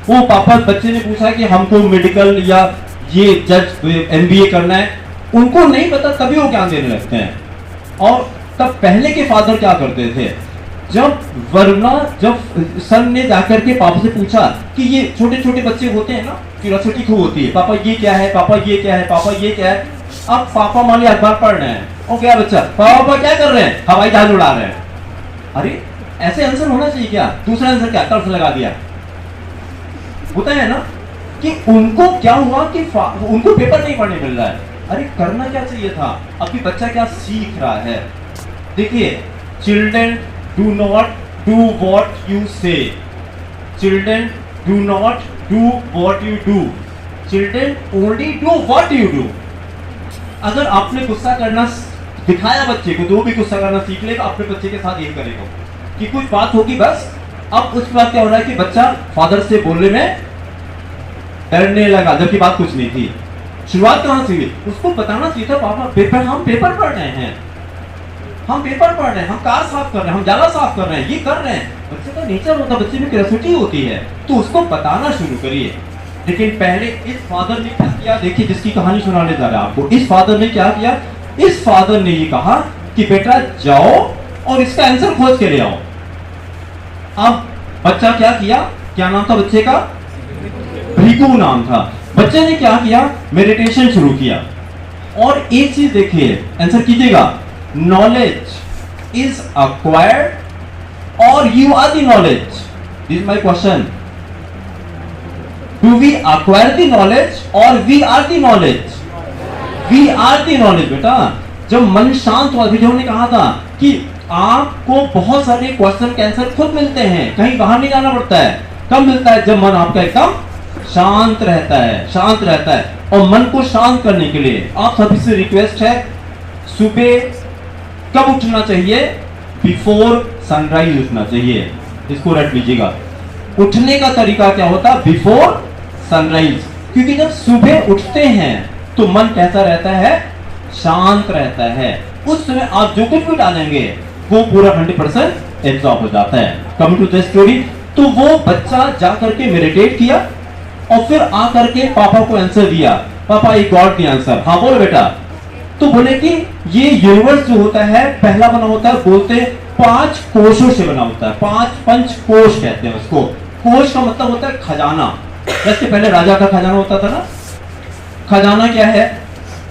S4: वो पापा, बच्चे ने पूछा कि हमको मेडिकल या ये जज एमबीए करना है, उनको नहीं पता तभी वो ज्ञान देने लगते हैं। और तब पहले के फादर क्या करते थे, जब सन ने जाकर के पापा से पूछा कि ये छोटे छोटे बच्चे होते हैं ना, क्यूरियोसिटी खूब होती है, पापा ये क्या है, पापा ये क्या है, पापा ये क्या है। अब पापा मान लिया अखबार पढ़ रहे हैं, और क्या बच्चा, पापा क्या कर रहे हैं, हवाई जहाज उड़ा रहे हैं। अरे ऐसे आंसर होना चाहिए क्या? दूसरा आंसर क्या, तरफ लगा दिया। होता है ना कि उनको क्या हुआ कि उनको पेपर नहीं पढ़ने मिल रहा है। अरे करना क्या चाहिए था, अभी बच्चा क्या सीख रहा है। देखिए, children do not do what you say, children do not do what you do, children only do what you do. अगर आपने गुस्सा करना दिखाया बच्चे को, जो भी गुस्सा करना सीख लेगा, अपने बच्चे के साथ यही करेगा कि कुछ बात होगी बस। अब उसके बाद क्या हो रहा है कि बच्चा फादर से बोलने में डरने लगा, जबकि बात कुछ नहीं थी। शुरुआत कहां से हुई, उसको बताना चाहिए था, पापा पेपर, हम पेपर पढ़ रहे हैं, हम पेपर पढ़ रहे हैं, हम कार साफ कर रहे हैं, हम जाला साफ कर रहे हैं, ये कर रहे हैं। बच्चे का नेचर होता है, बच्चे में क्यूरियोसिटी होती है, तो उसको बताना शुरू करिए। लेकिन पहले इस फादर ने क्या किया, देखिए जिसकी कहानी सुनाने जा रहा है आपको, इस फादर ने क्या किया, इस फादर ने ये कहा कि बेटा जाओ और इसका आंसर खोज के ले आओ। अब बच्चा क्या किया, क्या नाम था बच्चे का, भृगु नाम था। बच्चे ने क्या किया, मेडिटेशन शुरू किया। और एक चीज देखिए, आंसर कीजिएगा, knowledge is acquired or you are the knowledge? This is my question. Do we acquire the knowledge or we are the knowledge? We are the knowledge बेटा। जब मन शांत हुआ, अभी जो हमने कहा था कि आपको बहुत सारे क्वेश्चन के आंसर खुद मिलते हैं, कहीं बाहर नहीं जाना पड़ता है। कब मिलता है? जब मन आपका एकदम शांत रहता है, शांत रहता है। और मन को शांत करने के लिए आप सभी से रिक्वेस्ट है, सुबह कब उठना चाहिए? बिफोर सनराइज उठना चाहिए। इसको रट लीजिएगा। उठने का तरीका क्या होता है? Before sunrise. क्योंकि जब सुबह उठते हैं तो मन कैसा रहता है? शांत रहता है। उस समय आप जो कुछ भी डालेंगे वो पूरा 100% एब्जॉर्ब हो जाता है। कमिंग टू द स्टोरी, तो वो बच्चा जाकर के मेडिटेट किया और फिर आकर के पापा को आंसर दिया। पापा आई गॉट द आंसर। हाँ बोल बेटा। तो बोले कि ये यूनिवर्स जो होता है पहला बना होता है, बोलते 5 कोशों से बना होता है। 5 पंच कोश कहते हैं उसको। कोश का मतलब होता है खजाना। जैसे पहले राजा का खजाना होता था ना, खजाना क्या है?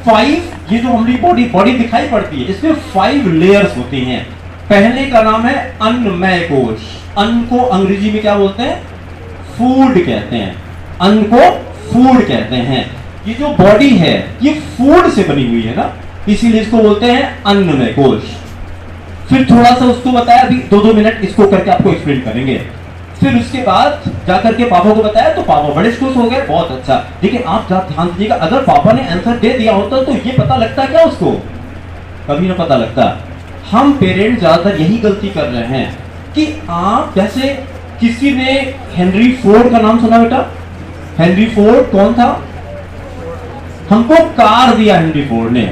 S4: 5, ये जो हमारी बॉडी दिखाई पड़ती है, इसमें 5 लेयर्स होती हैं। पहले का नाम है अन्नमय कोश। अन्न को अंग्रेजी में क्या बोलते हैं? फूड कहते हैं। अन्न को फूड कहते हैं। ये जो बॉडी है ये फूड से बनी हुई है ना, इसीलिए इसको बोलते हैं अन्नमय कोश। फिर थोड़ा सा उसको बताया, अभी 2-2 मिनट इसको करके आपको एक्सप्लेन करेंगे। फिर उसके बाद जाकर के पापा को बताया तो पापा बड़े खुश हो गए, बहुत अच्छा। लेकिन आप ध्यान दीजिएगा, अगर पापा ने आंसर दे दिया होता तो ये पता लगता क्या उसको? कभी ना पता लगता। हम पेरेंट्स ज्यादातर यही गलती कर रहे हैं कि आप जैसे किसी ने हेनरी फोर्ड का नाम सुना बेटा? हेनरी फोर्ड कौन था? हमको कार दिया हेनरी फोर्ड ने।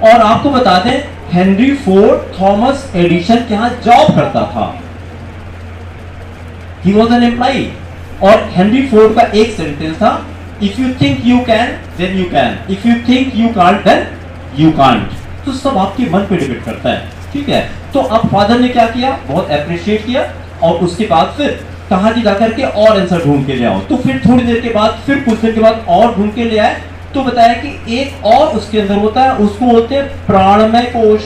S4: और आपको बता दें, हेनरी फोर्ड थॉमस एडिसन के यहां जॉब करता था। He was an employee। और हेनरी फोर्ड का एक सेंटेंस था, if you think you can then you can, if you think you can't then you can't. तो सब आपके मन पे डिपेंड करता है, ठीक है। तो अब फादर ने क्या किया? बहुत अप्रिशिएट किया और उसके बाद फिर कहा कि जाकर के और आंसर ढूंढ के ले आओ। तो फिर थोड़ी देर के बाद, फिर कुछ देर के बाद और ढूंढ के ले आए तो बताया कि एक और उसके अंदर होता है, उसको बोलते हैं प्राणमय कोश।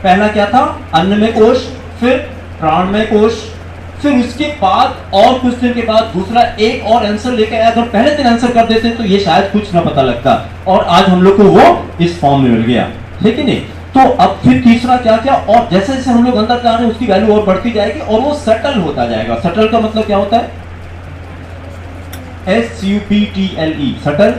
S4: पहला क्या था? अन्नमय कोश, फिर प्राणमय कोश। फिर उसके बाद और कुछ दिन के बाद दूसरा एक और आंसर लेकर आया। अगर पहले दिन आंसर कर देते तो ये शायद कुछ ना पता लगता, और आज हम लोग को वो इस फॉर्म में मिल गया, ठीक है नहीं? तो अब फिर तीसरा क्या क्या, और जैसे जैसे हम लोग अंदर जा रहे हैं उसकी वैल्यू और बढ़ती जाएगी और वो सटल होता जाएगा। सटल का मतलब क्या होता है? SUPTLE। सटल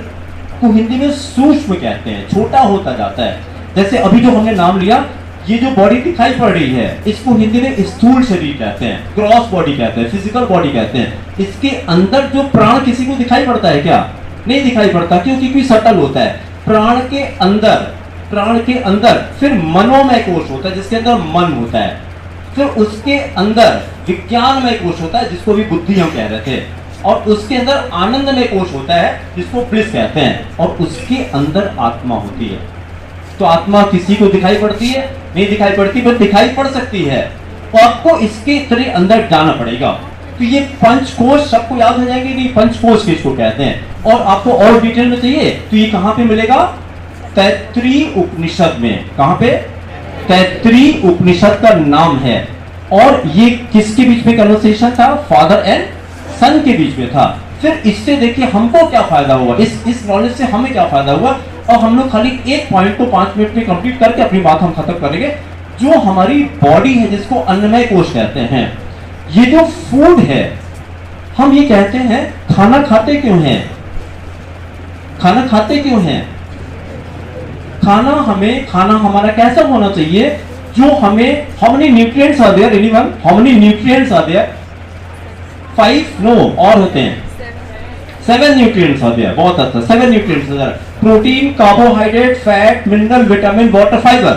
S4: को हिंदी में सूक्ष्म कहते हैं, छोटा होता जाता है। जैसे अभी जो हमने नाम लिया, ये जो बॉडी दिखाई पड़ रही है इसको हिंदी में स्थूल शरीर कहते हैं, ग्रॉस बॉडी कहते हैं, फिजिकल बॉडी कहते हैं। इसके अंदर जो प्राण किसी को दिखाई पड़ता है क्या? नहीं दिखाई पड़ता। क्यों? क्योंकि सटल होता है। प्राण के अंदर फिर मनोमय कोश होता है जिसके अंदर मन होता है। फिर उसके अंदर विज्ञानमय कोश होता है जिसको भी बुद्धि हम कह रहे थे, और उसके अंदर आनंदमय कोश होता है जिसको ब्लिस कहते हैं, और उसके अंदर आत्मा होती है। तो आत्मा किसी को दिखाई पड़ती है? नहीं दिखाई पड़ती, पर दिखाई पड़ सकती है। तो आपको इसके तरह अंदर जाना पड़ेगा। तो ये पंचकोश सबको याद हो जाएंगे कि पंचकोश किसको कहते हैं। और आपको और डिटेल में चाहिए तो ये कहां पे मिलेगा? तैत्तिरीय उपनिषद में। कहां पे? तैत्तिरीय उपनिषद का नाम है। और ये किसके बीच में कन्वर्सेशन था? फादर एंड सन के बीच में था। फिर इससे देखिए हमको क्या फायदा हुआ, इस नॉलेज से हमें क्या फायदा हुआ। और हम लोग खाली एक पॉइंट को 5 मिनट में कंप्लीट करके अपनी बात हम खत्म करेंगे। जो हमारी बॉडी है जिसको अन्नमय कोश कहते हैं, ये जो फूड है, हम ये कहते हैं खाना खाते क्यों हैं? खाना खाते क्यों हैं? खाना हमारा कैसा होना चाहिए जो हमें, how many nutrients are there? Anyone? How many nutrients are there? 5? No, और होते हैं 7 न्यूट्रिएंट्स आते हैं। बहुत अच्छा, 7 न्यूट्रिएंट्स आते हैं। Protein, carbohydrate, fat, mineral, vitamin, water, fibre.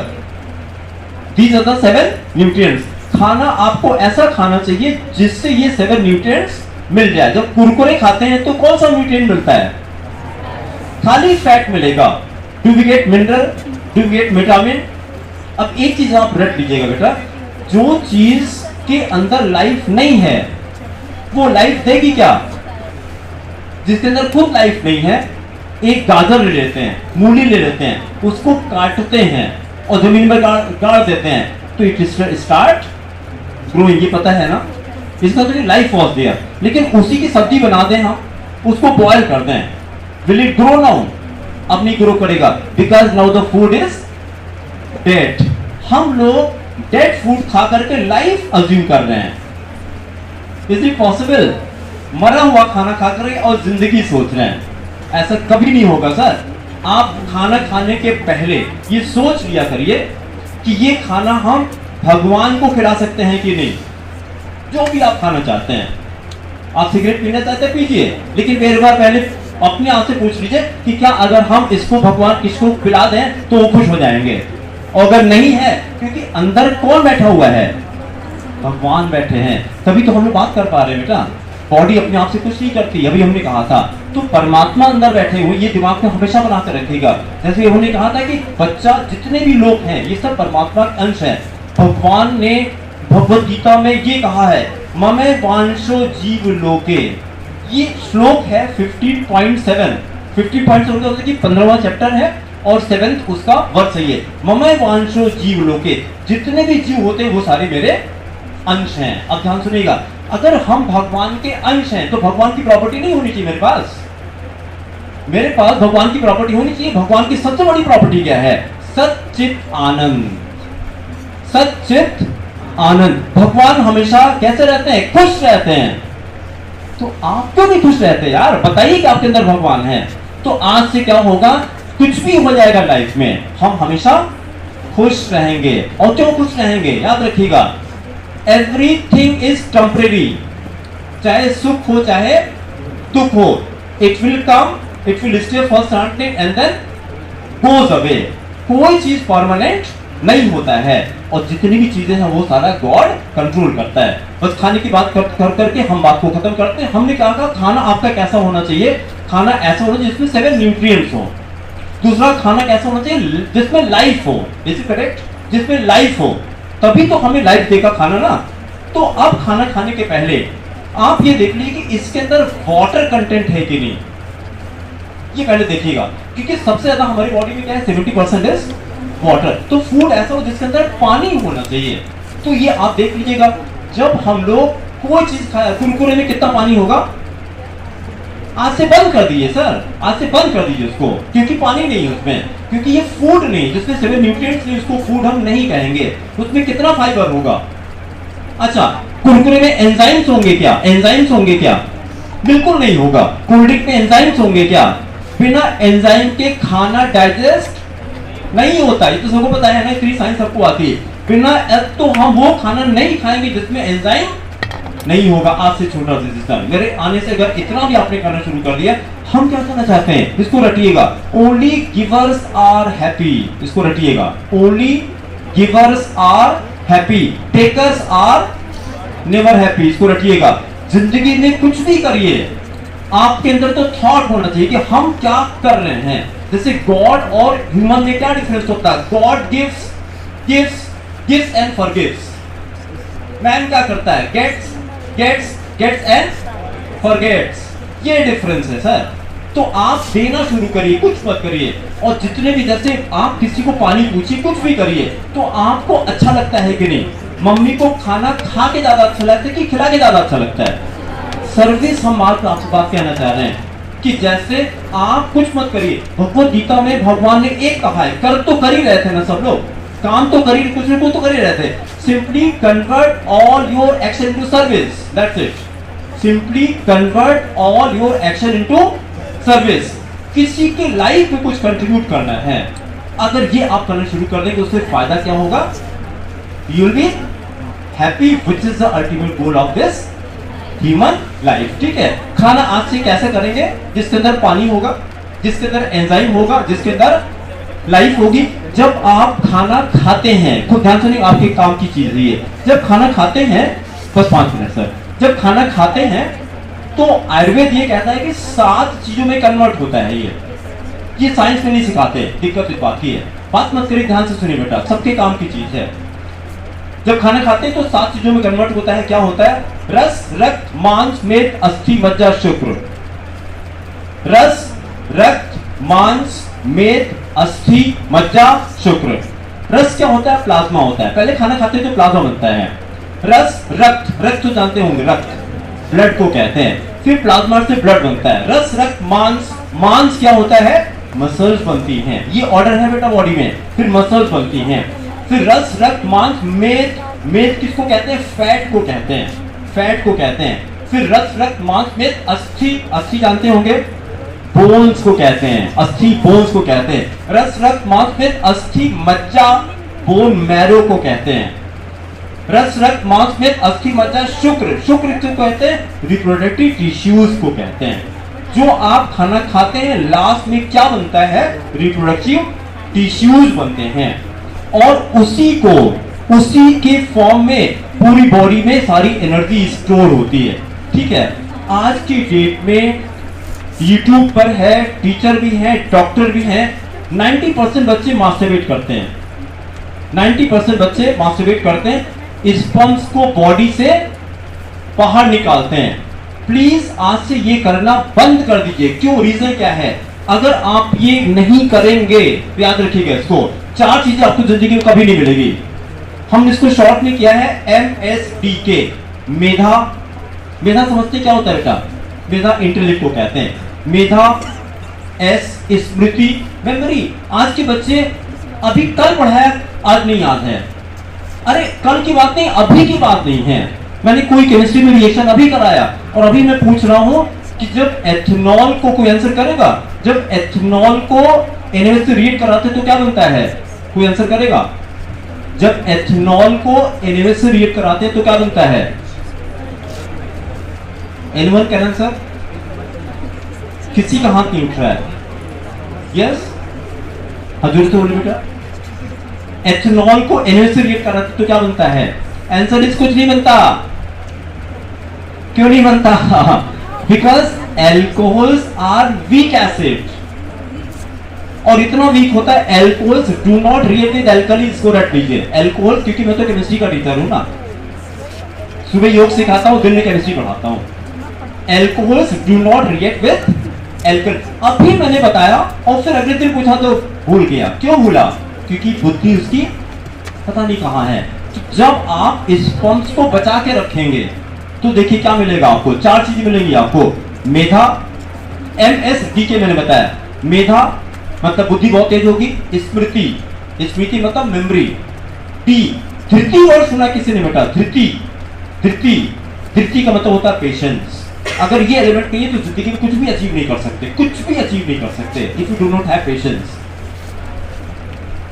S4: These are the 7 nutrients. खाना आपको ऐसा खाना चाहिए जिससे ये 7 न्यूट्रिएंट्स मिल जाए। जब कुरकुरे खाते हैं तो कौन सा न्यूट्रिएंट मिलता है? खाली फैट मिलेगा। Do we get mineral? Do we get vitamin? अब एक चीज आप रट लीजिएगा बेटा, जो चीज के अंदर लाइफ नहीं है वो लाइफ देगी क्या? जिसके अंदर खुद लाइफ नहीं है, एक गाजर ले लेते हैं, मूली ले लेते हैं, उसको काटते हैं, और जमीन में गाड़ देते हैं तो इट स्टार्ट ग्रोइंग, ये पता है ना, इसका तो लाइफ वॉज देयर। लेकिन उसी की सब्जी बना दें हम, उसको बॉयल कर दें, विल इट ग्रो नाउ? अब नहीं ग्रो करेगा, because now the food is dead. हम लोग डेड फूड खा करके लाइफ अज्यूम कर रहे हैं। Is it possible? मरा हुआ खाना खा कर और जिंदगी सोच रहे हैं, ऐसा कभी नहीं होगा सर। आप खाना खाने के पहले ये सोच लिया करिए कि ये खाना हम भगवान को खिला सकते हैं कि नहीं। जो भी आप खाना चाहते हैं, आप सिगरेट पीना चाहते हैं पीजिए, लेकिन एक बार पहले अपने आप से पूछ लीजिए कि क्या अगर हम इसको भगवान इसको पिला दें तो वो खुश हो जाएंगे? और अगर नहीं है, क्योंकि अंदर कौन बैठा हुआ है? भगवान बैठे हैं, तभी तो हम लोग बात कर पा रहे हैं बेटा। बॉडी अपने आप से कुछ नहीं करती, अभी हमने कहा था। तो परमात्मा अंदर बैठे हुए, ये दिमाग में हमेशा बना कर रखेगा। जैसे हमने कहा था कि बच्चा, जितने भी लोग हैं ये सब परमात्मा का अंश है। भगवान ने भगवद गीता में ये कहा है, ममे वांशो जीव लोके। ये श्लोक है 15.7 15.7 की 15वां चैप्टर है और 7th उसका वर्ष है ये। ममे वांशो जीव लोके, जितने भी जीव होते हैं वो सारे मेरे अंश हैं। अब ध्यान सुनिएगा, अगर हम भगवान के अंश हैं तो भगवान की प्रॉपर्टी नहीं होनी चाहिए मेरे पास भगवान की प्रॉपर्टी होनी चाहिए। भगवान की सबसे बड़ी प्रॉपर्टी क्या है? सच्चित आनंद। सच्चित आनंद। भगवान हमेशा कैसे रहते हैं? खुश रहते हैं। तो आप क्यों नहीं खुश रहते यार? बताइए कि आपके अंदर भगवान है तो आज से क्या होगा? कुछ भी हो जाएगा लाइफ में, हम हमेशा खुश रहेंगे। और क्यों खुश रहेंगे? याद रखिएगा, एवरीथिंग इज टेम्परेरी। चाहे सुख हो चाहे दुख हो, it will come, it will stay for some time and then goes away. कोई चीज परमानेंट नहीं होता है और जितनी भी चीजें हैं वो सारा गॉड कंट्रोल करता है। बस खाने की बात कर करके हम बात को खत्म करते हैं। हमने कहा खाना आपका कैसा होना चाहिए? खाना ऐसा होना चाहिए जिसमें 7 न्यूट्रिएंट्स हो। दूसरा, खाना कैसा होना चाहिए? जिसमें लाइफ हो। Is it correct? जिसमें लाइफ हो, तभी तो हमें लाइफ देगा खाना ना। तो अब खाना खाने के पहले आप ये देख लीजिए कि इसके अंदर वाटर कंटेंट है कि नहीं, ये पहले देखिएगा। क्योंकि सबसे ज्यादा हमारी बॉडी में क्या है? 70% इज वाटर। तो फूड ऐसा हो जिसके अंदर पानी होना चाहिए। तो ये आप देख लीजिएगा, जब हम लोग कोई चीज खाया, कुरकुरे में कितना पानी होगा? आज से बंद कर दीजिए सर, आज से बंद कर दीजिए उसको, क्योंकि पानी नहीं है उसमें, क्योंकि ये फूड नहीं, जिसमें 7 न्यूट्रिएंट्स नहीं, उसको फूड हम नहीं कहेंगे। उसमें कितना फाइबर होगा? अच्छा, कुरकुरे में एंजाइम्स होंगे क्या? एंजाइम्स होंगे क्या? बिल्कुल नहीं होगा। कोल्ड ड्रिंक में एंजाइम्स होंगे क्या? बिना एंजाइम के खाना डाइजेस्ट नहीं होता। ये तो सबको पता है ना, इतनी साइंस सबको आती है। बिना तो हम वो खाना नहीं खाएंगे जिसमें एंजाइम नहीं होगा। आज से छोटा सिस्टम, मेरे आने से अगर इतना भी आपने करना शुरू कर दिया, हम क्या करना चाहते हैं? इसको रटिएगा, ओनली गिवर्स आर हैप्पी। इसको रटिएगा, only givers are happy, takers are never happy. इसको रटिएगा। जिंदगी में कुछ भी करिए, आपके अंदर तो थॉट होना चाहिए कि हम क्या कर रहे हैं। जैसे गॉड और ह्यूमन में क्या डिफरेंस होता है? God gives gives gives and forgives. Man क्या करता है? Gets gets gets and forgets. ये डिफरेंस है सर। तो आप देना शुरू करिए, कुछ मत करिए। और जितने भी, जैसे आप किसी को पानी पूछिए, कुछ भी करिए, तो आपको अच्छा लगता है कि नहीं? मम्मी को खाना खा के ज्यादा अच्छा लगता है कि खिला के ज्यादा अच्छा लगता है? सर्विस हम आपसे बात कहना चाह रहे हैं कि जैसे आप कुछ मत करिए। भगवद गीता में भगवान ने एक कहा है, कर तो कर ही रहे थे ना सब लोग, काम तो कर ही, कुछ न कुछ तो कर ही रहे थे। Simply convert all your action into service, that's it. Simply convert all your action into service. किसी के लाइफ में कुछ कंट्रीब्यूट करना है, अगर ये आप करना शुरू कर देंगे, उससे फायदा क्या होगा? You will be happy, which is the ultimate goal of this human life. ठीक है, खाना आज से कैसे करेंगे? जिसके अंदर पानी होगा, जिसके अंदर एंजाइम होगा, जिसके अंदर लाइफ होगी। जब आप खाना खाते हैं, खुद ध्यान सुनिए, आपके काम की चीज है ये। जब खाना खाते हैं, बस 5 मिनट सर, जब खाना खाते हैं तो आयुर्वेद ये कहता है कि 7 चीजों में कन्वर्ट होता है। ये साइंस में नहीं सिखाते, दिक्कत इस बात की है। बात मत करिए, ध्यान से सुनिए बेटा, सबके काम की चीज है। जब खाना खाते हैं तो 7 चीजों में कन्वर्ट होता है। क्या होता है? रस, रक्त, मांस, मेद, अस्थि, मज्जा, शुक्र। रस, रक्त, मांस, मेद, अस्थि, मज्जा, शुक्र। रस क्या होता है? प्लाज्मा होता है। पहले खाना खाते हैं तो प्लाज्मा बनता है। रस रक्त, रक्त तो जानते होंगे, रक्त ब्लड को कहते हैं। फिर प्लाज्मा से ब्लड बनता है। रस रक्त मांस, मांस क्या होता है? मसल्स बनती हैं। ये ऑर्डर है बेटा बॉडी में। फिर मसल्स बनती हैं। फिर रस रक्त मांस, मेद, मेद किसको कहते हैं? फैट को कहते हैं, फैट को कहते हैं। फिर रस रक्त मांस मेद, अस्थि, अस्थि जानते होंगे, बोन्स को कहते हैं, अस्थि बोन्स को कहते हैं। रस रक्त मांस मेद, अस्थि मज्जा, बोन मैरो को कहते हैं। रस रक्त मांस में अस्थि मज्जा, शुक्र, शुक्र को कहते हैं रिप्रोडक्टिव टिश्यूज को कहते हैं। जो आप खाना खाते हैं लास्ट में क्या बनता है? रिप्रोडक्टिव टिश्यूज बनते हैं। और उसी को, उसी के फॉर्म में पूरी बॉडी में सारी एनर्जी स्टोर होती है। ठीक है, आज की डेट में यूट्यूब पर है, टीचर भी हैं, डॉक्टर भी हैं, 90% बच्चे मास्टरबेट करते हैं। 90% बच्चे मास्टरबेट करते हैं, स्पर्म्स को बॉडी से बाहर निकालते हैं। प्लीज आज से ये करना बंद कर दीजिए। क्यों? रीजन क्या है? अगर आप ये नहीं करेंगे, याद रखिएगा इसको, 4 चीजें आपको जिंदगी में कभी नहीं मिलेगी। हमने इसको शॉर्ट में किया है MSDK, मेधा। मेधा समझते क्या होता है बेटा? मेधा इंटेलेक्ट को कहते हैं। मेधा, S स्मृति, मेमोरी। आज के बच्चे अभी कल पढ़ाया, आज नहीं याद है। अरे कल की बात नहीं, अभी की बात नहीं है। मैंने कोई केमिस्ट्री में रिएक्शन अभी कराया और अभी मैं पूछ रहा हूं कि जब एथेनॉल को, कोई आंसर करेगा? जब एथेनॉल को NaOH से रिएक्ट कराते तो क्या बनता है? कोई आंसर करेगा? जब एथेनॉल को NaOH से रिएक्ट कराते तो क्या बनता है? Anyone can answer? किसी का हाथ नहीं उठ रहा है। यस, हजूर से बोले बेटा। एथेनॉल को NaOH से रिएक्ट कराते तो क्या बनता है? आंसर इस, कुछ नहीं बनता। क्यों नहीं बनता? Because alcohols are weak acid, और इतना वीक होता है alcohols do not react with alkali. इसको रट लीजिए, एल्कोहल, क्योंकि मैं तो केमिस्ट्री का टीचर हूं ना, सुबह योग सिखाता हूं, दिन में केमिस्ट्री पढ़ाता हूं। Alcohols do not react with alkali. अभी मैंने बताया और फिर अगले दिन पूछा तो भूल गया। क्यों भूला? क्योंकि बुद्धि उसकी पता नहीं कहां है। तो जब आप स्पर्म्स को बचा के रखेंगे तो देखिए क्या मिलेगा आपको। 4 चीजें मिलेंगी आपको। मेधा, MSDK मैंने बताया। मेधा मतलब बुद्धि बहुत तेज होगी। स्मृति, स्मृति मतलब मेमोरी। टी, धृति वर्ड सुना किसी ने बेटा? धृति, धृति, धृति का मतलब होता है पेशेंस। अगर ये एलिमेंट नहीं है तो जिंदगी में कुछ भी अचीव नहीं कर सकते, कुछ भी अचीव नहीं कर सकते if you do not have patience.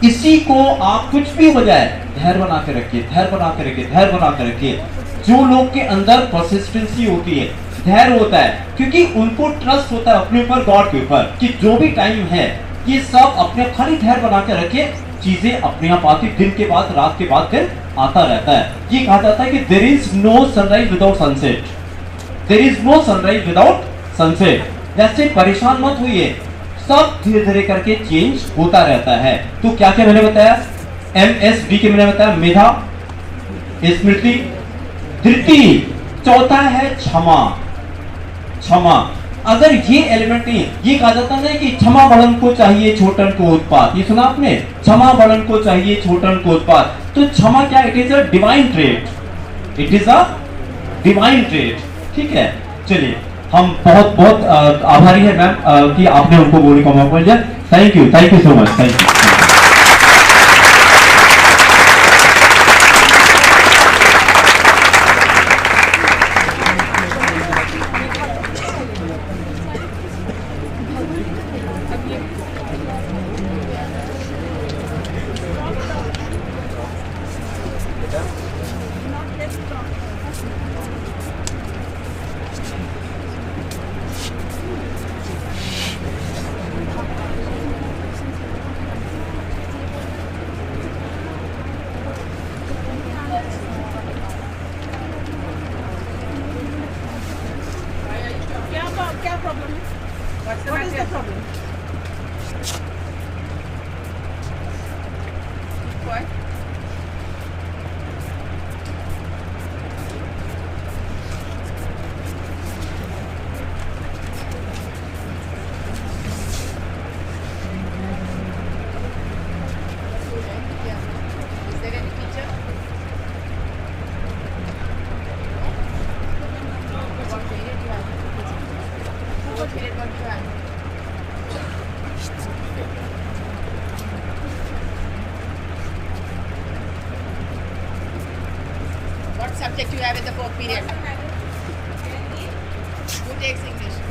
S4: इसी को आप कुछ भी हो जाए धैर्य बना के रखिए, धैर्य बना के रखिए, धैर्य बना के रखिए। जो लोग के अंदर परसिस्टेंसी होती है, धैर्य होता है, क्योंकि उनको ट्रस्ट होता है अपने ऊपर, गॉड के ऊपर, कि जो भी टाइम है ये सब अपने खाली धैर्य बना के रखिए, चीजें अपने आप आती, दिन के बाद रात के बाद दिन आता रहता है। ये कहा जाता है कि there is no sunrise without sunset, there is no sunrise without sunset. जैसे परेशान मत होइए, सब धीरे धीरे करके चेंज होता रहता है। तो क्या क्या मैंने बताया? MSDK मैंने बताया, मेधा, स्मृति, धृति। चौथा है क्षमा, क्षमा। अगर ये एलिमेंट नहीं, ये कहा जाता है कि क्षमा बड़न को चाहिए छोटन को उत्पात। ये सुना आपने? क्षमा बड़न को चाहिए छोटन को उत्पात। तो क्षमा क्या? It is a divine trait, it is a divine trait. ठीक है, चलिए हम बहुत बहुत आभारी है मैम कि आपने उनको बोलने का मौका दिया। Thank you so much, thank you.
S5: क्या प्रॉब्लम है? What is the problem? Why? Yeah. subject you have in the 4th period? Who takes English?